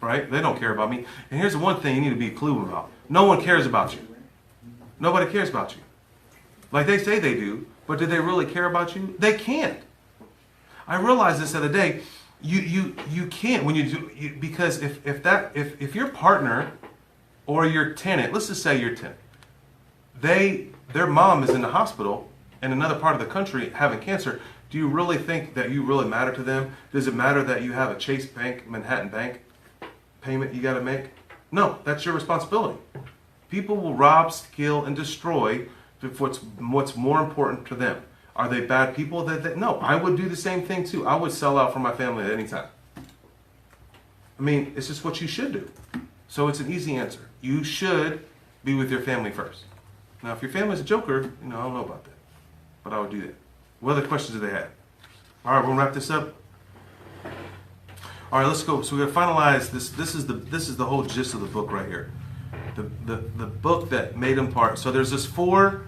Right? They don't care about me. And here's the one thing you need to be clue about. No one cares about you. Nobody cares about you. Like they say they do, but do they really care about you? They can't. I realized this the other day. You can't when you do, because if your partner or your tenant, let's just say your tenant, their mom is in the hospital in another part of the country having cancer, do you really think that you really matter to them? Does it matter that you have a Chase Bank, Manhattan Bank payment you got to make? No, that's your responsibility. People will rob, steal, and destroy what's more important to them. Are they bad people? No, I would do the same thing too. I would sell out for my family at any time. I mean, it's just what you should do. So it's an easy answer. You should be with your family first. Now, if your family's a joker, I don't know about that. But I would do that. What other questions do they have? All right, we'll wrap this up. All right, let's go. So we're gonna finalize this. This is the whole gist of the book right here. The book that made him part. So there's this four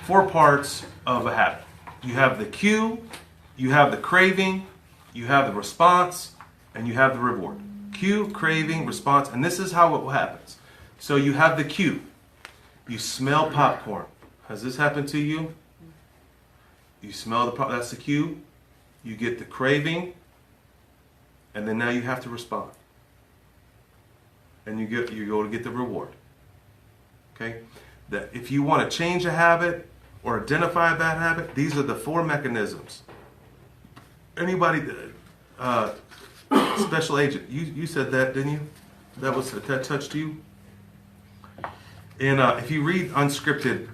parts of a habit. You have the cue, you have the craving, you have the response, and you have the reward. Cue, craving, response, and this is how it happens. So you have the cue. You smell popcorn. Has this happened to you? You smell that's the cue. You get the craving, and then now you have to respond. And you go to get the reward. Okay? That if you want to change a habit or identify a bad habit, these are the 4 mechanisms. Anybody, special agent, you said that, didn't you? That touched you? And if you read Unscripted,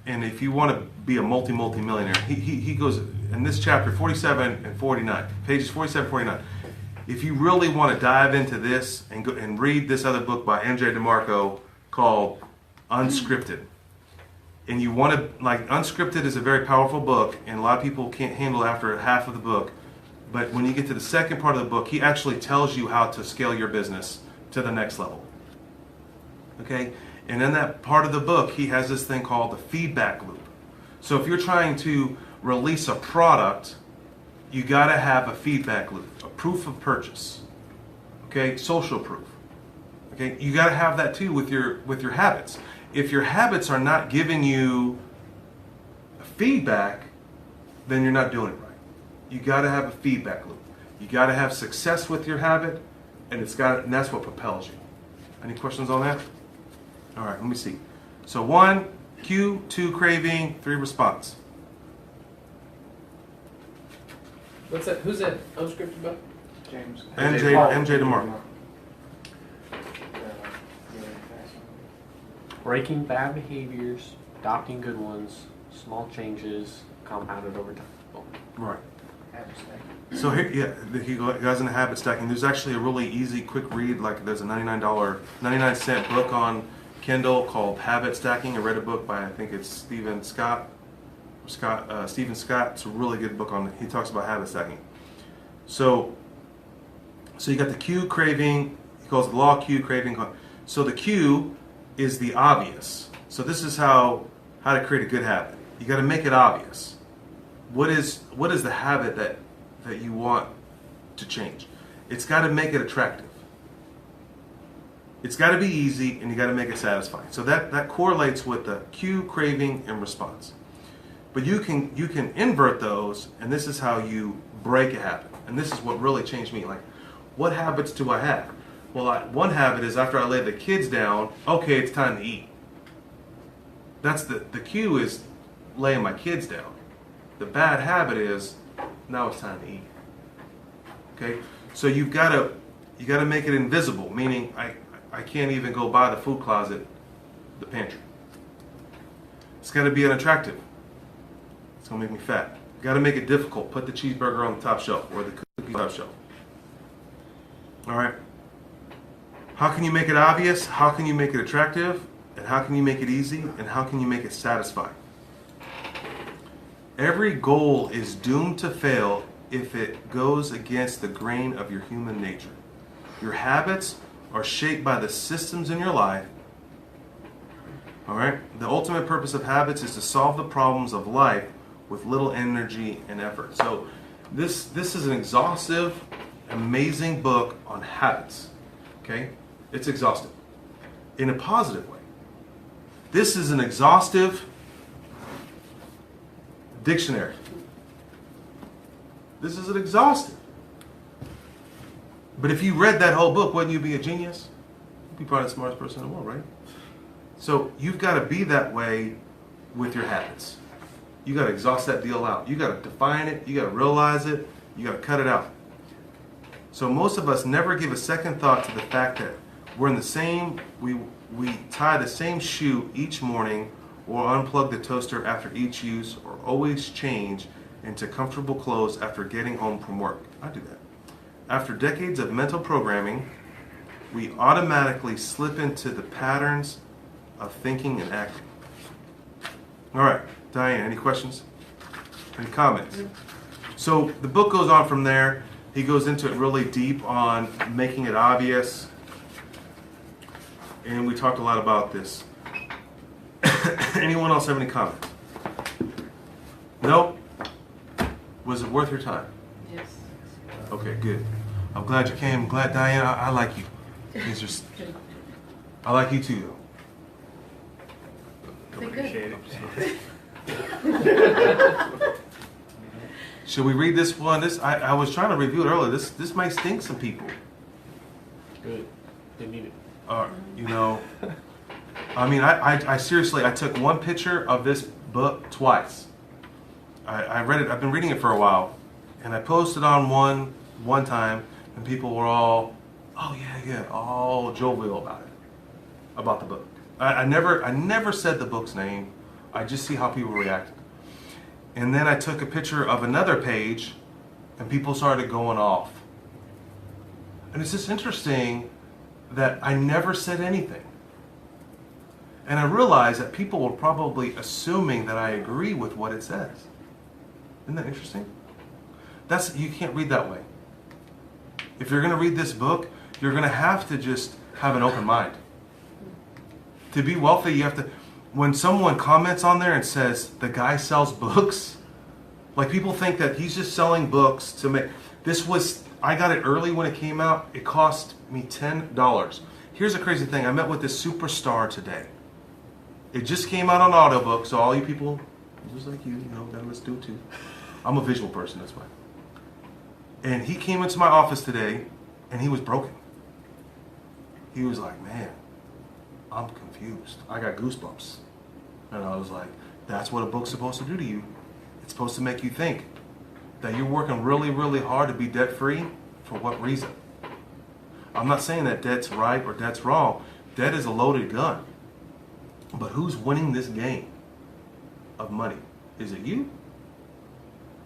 and if you want to be a multi-millionaire, he goes in this chapter 47 and 49, pages 47 49. If you really want to dive into this and go and read this other book by MJ DeMarco called Unscripted, and you want to, Unscripted is a very powerful book, and a lot of people can't handle after half of the book. But when you get to the second part of the book, he actually tells you how to scale your business to the next level. Okay? And in that part of the book, he has this thing called the feedback loop. So if you're trying to release a product, you got to have a feedback loop, a proof of purchase. Okay? Social proof. Okay? You got to have that too with your habits. If your habits are not giving you feedback, then you're not doing it right. You got to have a feedback loop. You got to have success with your habit, and that's what propels you. Any questions on that? All right, let me see. So 1, cue, 2, craving, 3, response. What's that? Who's that unscripted about? James. MJ DeMarco. breaking bad behaviors, adopting good ones, small changes compounded over time. Boom. Right. Habit stacking. So here, yeah, he goes into habit stacking. There's actually a really easy, quick read. Like there's a $99 book on Kindle called Habit Stacking. I read a book by, I think it's Stephen Scott. It's a really good book on. He talks about habit stacking. So you got the cue, craving. He calls it the law of cue, craving. So the cue is the obvious. So this is how to create a good habit. You got to make it obvious. What is the habit that you want to change? It's got to make it attractive. It's got to be easy, and you got to make it satisfying. So that correlates with the cue, craving, and response. But you can invert those, and this is how you break a habit. And this is what really changed me. Like, what habits do I have? Well, one habit is after I lay the kids down, okay, it's time to eat. That's the cue is laying my kids down. The bad habit is now it's time to eat. Okay, so you gotta make it invisible, meaning I can't even go by the food closet, the pantry. It's got to be unattractive. It's gonna make me fat. You got to make it difficult. Put the cheeseburger on the top shelf or the cookie on the top shelf. All right. How can you make it obvious? How can you make it attractive? And how can you make it easy? And how can you make it satisfying? Every goal is doomed to fail if it goes against the grain of your human nature. Your habits are shaped by the systems in your life. All right? The ultimate purpose of habits is to solve the problems of life with little energy and effort. So this is an exhaustive, amazing book on habits. Okay? It's exhaustive in a positive way. This is an exhaustive dictionary. This is an exhaustive. But if you read that whole book, wouldn't you be a genius? You'd be probably the smartest person in the world, right? So you've got to be that way with your habits. You got to exhaust that deal out. You got to define it. You got to realize it. You got to cut it out. So most of us never give a second thought to the fact that we're in the same, we tie the same shoe each morning, or unplug the toaster after each use, or always change into comfortable clothes after getting home from work. I do that. After decades of mental programming, we automatically slip into the patterns of thinking and acting. All right, Diane, any questions? Any comments? So the book goes on from there. He goes into it really deep on making it obvious. And we talked a lot about this. Anyone else have any comments? Nope. Was it worth your time? Yes. Okay, good. I'm glad you came. I'm glad, Diane. I like you. It's just, I like you too. Appreciate it. Should we read this one? I was trying to review it earlier. This might sting some people. Good. They need it. You know, I mean, I seriously, I took one picture of this book twice. I read it. I've been reading it for a while, and I posted on one time, and people were all, oh yeah, all jovial about the book. I never said the book's name. I just see how people reacted. And then I took a picture of another page, and people started going off. And it's just interesting that I never said anything. And I realized that people were probably assuming that I agree with what it says. Isn't that interesting? You can't read that way. If you're going to read this book, you're going to have to just have an open mind. To be wealthy, you have to, when someone comments on there and says, the guy sells books, like people think that he's just selling books to make, I got it early when it came out. It cost me $10. Here's the crazy thing. I met with this superstar today. It just came out on audiobook, so all you people, just like you gotta listen to it too. I'm a visual person, that's why. And he came into my office today, and he was broken. He was like, man, I'm confused. I got goosebumps. And I was like, that's what a book's supposed to do to you. It's supposed to make you think that you're working really, really hard to be debt-free. For what reason? I'm not saying that debt's right or debt's wrong. Debt is a loaded gun. But who's winning this game of money? Is it you?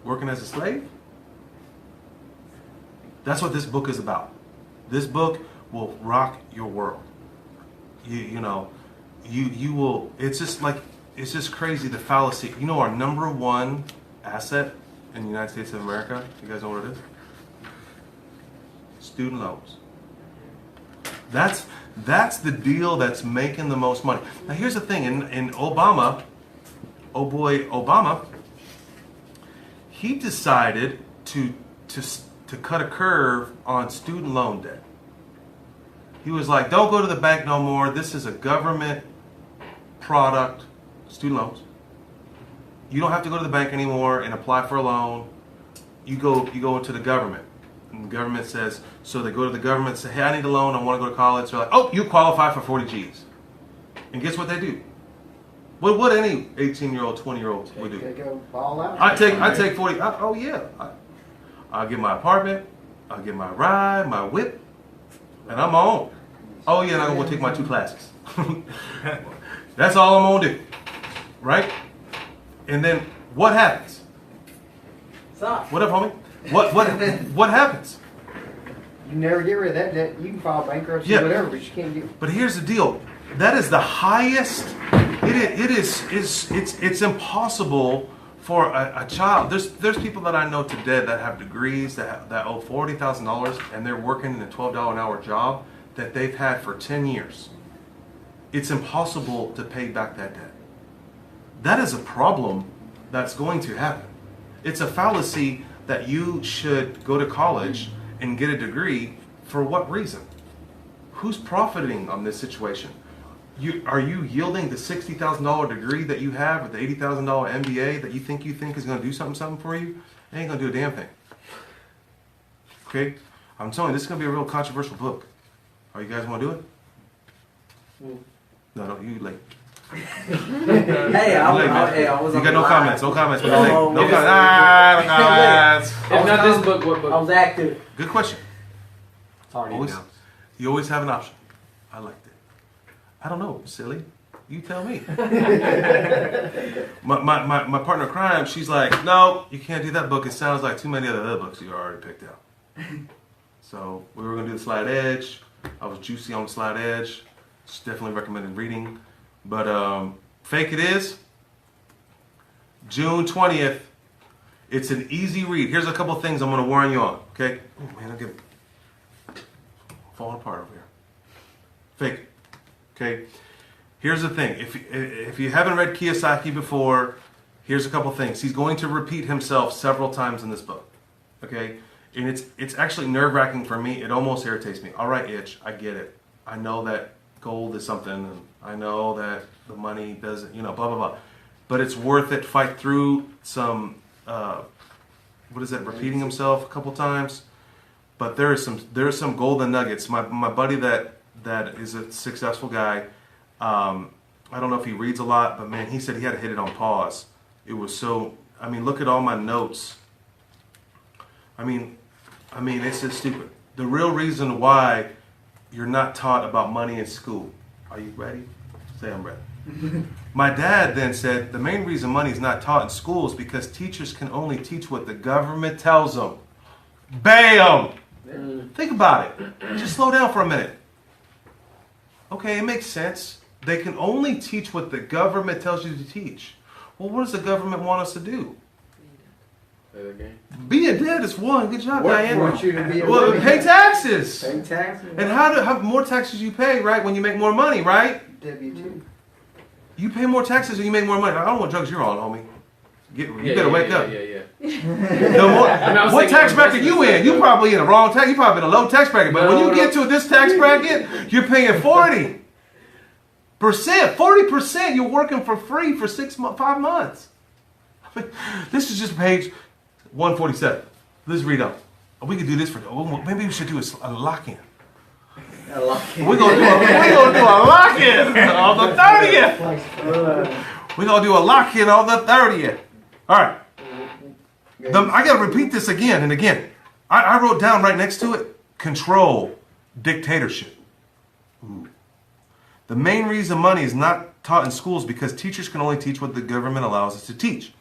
Working as a slave? That's what this book is about. This book will rock your world. You will, it's just crazy, the fallacy. You know our number one asset in the United States of America? You guys know what it is? Student loans. That's the deal that's making the most money. Now here's the thing, in Obama, oh boy, Obama, he decided to cut a curve on student loan debt. He was like, don't go to the bank no more. This is a government product, student loans. You don't have to go to the bank anymore and apply for a loan. You go into the government. And the government says, so they go to the government and say, hey, I need a loan, I want to go to college. They're like, oh, you qualify for 40 G's. And guess what they do? What any 18-year-old, 20-year-old would do? They go ball out. I take 40. Oh yeah. I'll get my apartment. I'll get my ride, my whip, and I'm on. Oh yeah, and I'm gonna take my 2 classes. That's all I'm gonna do, right? And then what happens? Stop. What up, homie? What happens? You never get rid of that debt. You can file bankruptcy, Yeah. whatever, but you can't get. But here's the deal. That is the highest. It's impossible for a child. There's people that I know today that have degrees that owe $40,000 and they're working in a $12 an hour job that they've had for 10 years. It's impossible to pay back that debt. That is a problem that's going to happen. It's a fallacy that you should go to college and get a degree. For what reason? Who's profiting on this situation? Are you yielding the $60,000 degree that you have with the $80,000 MBA that you think is going to do something for you? It ain't going to do a damn thing. Okay? I'm telling you, this is going to be a real controversial book. Are you guys want to do it? No, you late. Hey, I was. You got no comments. No comments. Oh, No okay. comments. If not this book, what I book? was active. Good question. It's already Always, announced. you always have an option. I liked it. I don't know, silly. You tell me. my partner in crime, she's like, no, you can't do that book. It sounds like too many other books you already picked out. So we were going to do the Slight Edge. I was juicy on the Slight Edge. It's definitely recommended reading. But Fake It Is, June 20th. It's an easy read. Here's a couple things I'm going to warn you on, okay? Oh, man, I'm getting falling apart over here. Fake it. Okay, here's the thing. If you haven't read Kiyosaki before, here's a couple things. He's going to repeat himself several times in this book. Okay, and it's actually nerve-wracking for me. It almost irritates me. All right, Itch, I get it. I know that gold is something, and I know that the money doesn't, blah blah blah. But it's worth it. Fight through some. Repeating himself a couple times. But there is some golden nuggets. My buddy that is a successful guy. I don't know if he reads a lot, but man, he said he had to hit it on pause. It was so. I mean, look at all my notes. I mean, it's just stupid. The real reason why you're not taught about money in school. Are you ready? Say I'm ready. My dad then said the main reason money is not taught in school is because teachers can only teach what the government tells them. Bam! Think about it. Just slow down for a minute. Okay, it makes sense. They can only teach what the government tells you to teach. Well, what does the government want us to do? Play the game. Being dead is one. Good job, What Diane. want you to be a Well, living? pay taxes. Pay taxes. And how more taxes you pay, right? When you make more money, right? W-2. You pay more taxes and you make more money. I don't know what drugs you're on, homie. You better wake up. Yeah. No more. I was What thinking tax bracket you in? You probably in the wrong tax. You probably in a low tax bracket. But when you get to this tax bracket, you're paying 40%. 40%. You're working for free for 5 months. I mean, this is just page 147. Let's read up. We could do this for. Maybe we should do a lock-in. We're gonna do a lock-in on the 30th. We're gonna do a lock-in on the 30th. All right. I gotta repeat this again and again. I wrote down right next to it: control, dictatorship. Ooh. The main reason money is not taught in schools because teachers can only teach what the government allows us to teach.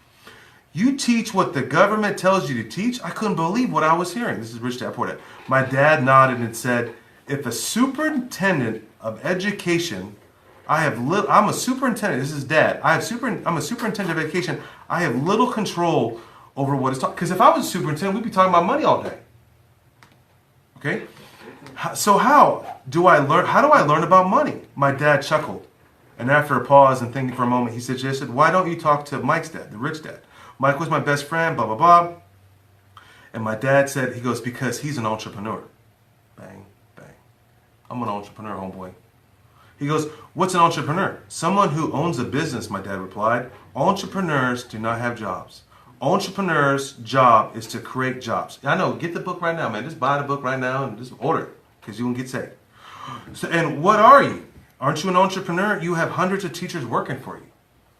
You teach what the government tells you to teach? I couldn't believe what I was hearing. This is Rich Dad Poor Dad. My dad nodded and said, if a superintendent of education, I'm a superintendent, this is Dad, I'm a superintendent of education, I have little control over what is taught. Because if I was a superintendent, we'd be talking about money all day. Okay? So how do I learn about money? My dad chuckled. And after a pause and thinking for a moment, he suggested, why don't you talk to Mike's dad, the rich dad? Mike was my best friend, blah, blah, blah. And my dad said, he goes, because he's an entrepreneur. Bang, bang. I'm an entrepreneur, homeboy. He goes, what's an entrepreneur? Someone who owns a business, my dad replied. Entrepreneurs do not have jobs. Entrepreneur's job is to create jobs. I know, get the book right now, man. Just buy the book right now and just order it because you won't get saved. So, and what are you? Aren't you an entrepreneur? You have hundreds of teachers working for you.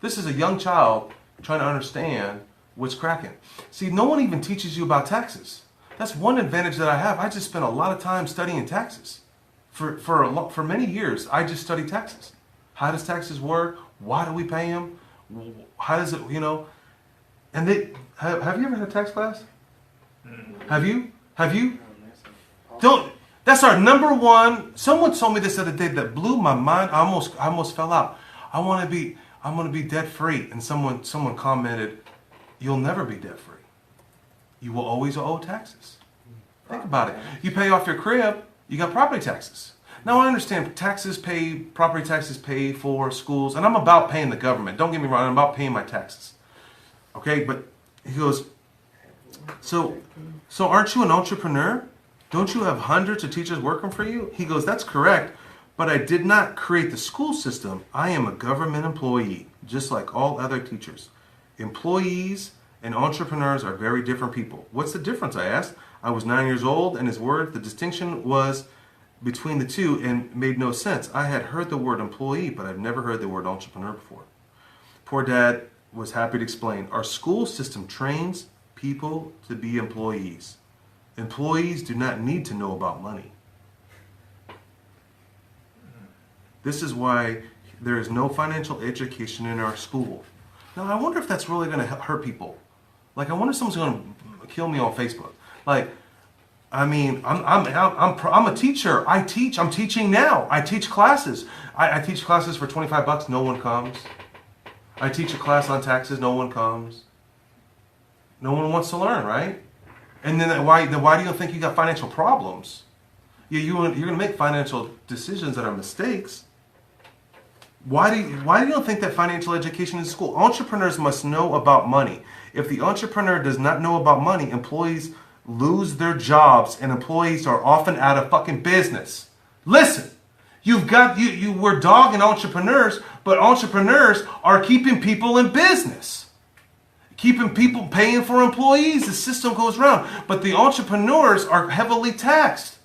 This is a young child trying to understand what's cracking. See, no one even teaches you about taxes. That's one advantage that I have. I just spent a lot of time studying taxes. For many years, I just studied taxes. How does taxes work? Why do we pay them? How does it, And have you ever had a tax class? Have you? That's our number one. Someone told me this the other day that blew my mind. I almost fell out. I want to be debt free. And someone commented, you'll never be debt free. You will always owe taxes. Think about it. You pay off your crib, you got property taxes. Now I understand property taxes pay for schools, and I'm about paying the government. Don't get me wrong, I'm about paying my taxes. Okay, but he goes, so aren't you an entrepreneur? Don't you have hundreds of teachers working for you? He goes, that's correct, but I did not create the school system. I am a government employee, just like all other teachers. Employees and entrepreneurs are very different people. What's the difference, I asked. I was 9 years old, and his word, the distinction was between the two and made no sense. I had heard the word employee, but I've never heard the word entrepreneur before. Poor Dad was happy to explain. Our school system trains people to be employees. Employees do not need to know about money. This is why there is no financial education in our school. Now, I wonder if that's really going to hurt people. Like, I wonder if someone's going to kill me on Facebook. Like, I mean, I'm a teacher. I'm teaching now. I teach classes. I teach classes for $25. No one comes. I teach a class on taxes. No one comes. No one wants to learn, right? And then why do you think you got financial problems? You're going to make financial decisions that are mistakes. Why do you think that financial education is school? Entrepreneurs must know about money. If the entrepreneur does not know about money, employees lose their jobs and employees are often out of fucking business. Listen, we're dogging entrepreneurs, but entrepreneurs are keeping people in business. Keeping people paying for employees, the system goes around. But the entrepreneurs are heavily taxed.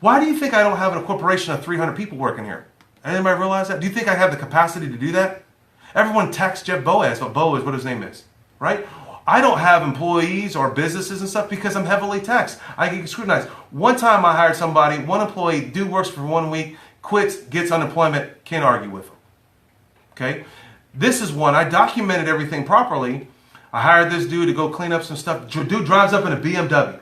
Why do you think I don't have a corporation of 300 people working here? Anybody realize that? Do you think I have the capacity to do that? Everyone taxed Jeff Boaz, but Bo is what his name is, right? I don't have employees or businesses and stuff because I'm heavily taxed. I get scrutinized. One time I hired somebody, one employee, dude works for 1 week, quits, gets unemployment, can't argue with him. Okay? This is one. I documented everything properly. I hired this dude to go clean up some stuff. Dude drives up in a BMW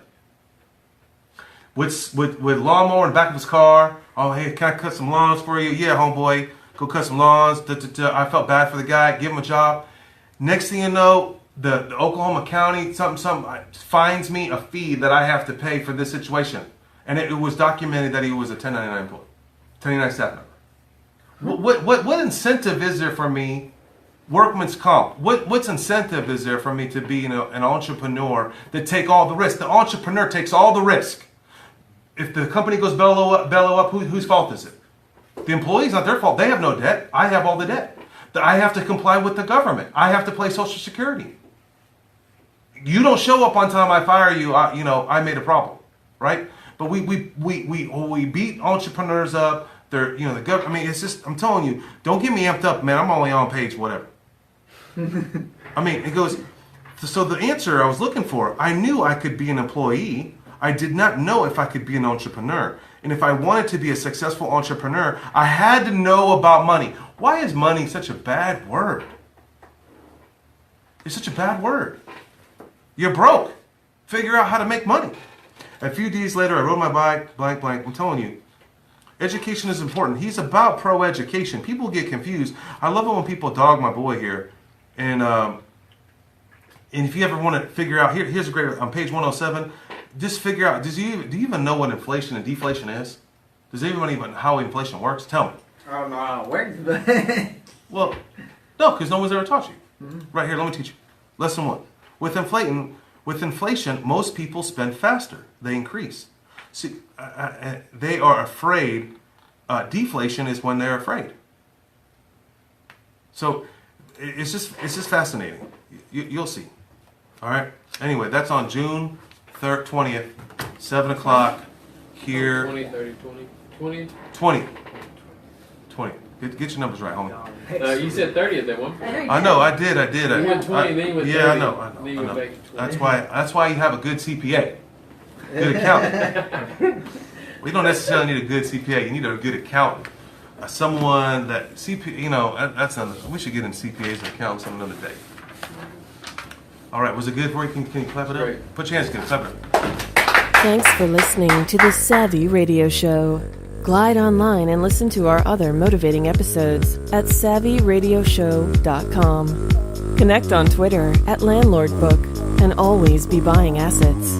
with lawnmower in the back of his car. Oh, hey, can I cut some lawns for you? Yeah, homeboy, go cut some lawns. I felt bad for the guy. Give him a job. Next thing you know, the Oklahoma County something fines me a fee that I have to pay for this situation, and it was documented that he was a 1099 employee, 1099 staff member. What incentive is there for me? Workman's comp. What's incentive is there for me to be an entrepreneur that take all the risk? The entrepreneur takes all the risk. If the company goes bellow up, whose fault is it? The employee's not their fault. They have no debt. I have all the debt. I have to comply with the government. I have to pay Social Security. You don't show up on time, I fire you. I made a problem, right? But we beat entrepreneurs up. They're the government. I mean, it's just, I'm telling you, don't get me amped up, man. I'm only on page whatever. I mean, it goes. So the answer I was looking for, I knew I could be an employee. I did not know if I could be an entrepreneur. And if I wanted to be a successful entrepreneur, I had to know about money. Why is money such a bad word? It's such a bad word. You're broke. Figure out how to make money. A few days later, I rode my bike, blank, blank. I'm telling you, education is important. He's about pro-education. People get confused. I love it when people dog my boy here. And if you ever want to figure out, here's a great, on page 107, just figure out, do you even know what inflation and deflation is? Does anyone even know how inflation works? Tell me. I don't know how it works, but Well, no, because no one's ever taught you. Right here, let me teach you. Lesson 1. With inflation, most people spend faster. They increase. See, they are afraid. Deflation is when they're afraid. So it's just fascinating. You'll see. All right. Anyway, that's on June 3rd, 20th, 7 o'clock here. 20, 30, 20, 20. Get your numbers right, homie. You said 30 at that one point. I know, I did. You went 20, then you went 30. Yeah, I know. Then you went back to 20. That's why you have a good CPA, good accountant. We don't necessarily need a good CPA. You need a good accountant, someone that that's another. We should get in CPAs and accountants on another day. All right, was it good for you? Can you clap it up? Great. Put your hands together. Clap it up. Thanks for listening to the Savvy Radio Show. Glide online and listen to our other motivating episodes at savvyradioshow.com. Connect on Twitter at LandlordBook and always be buying assets.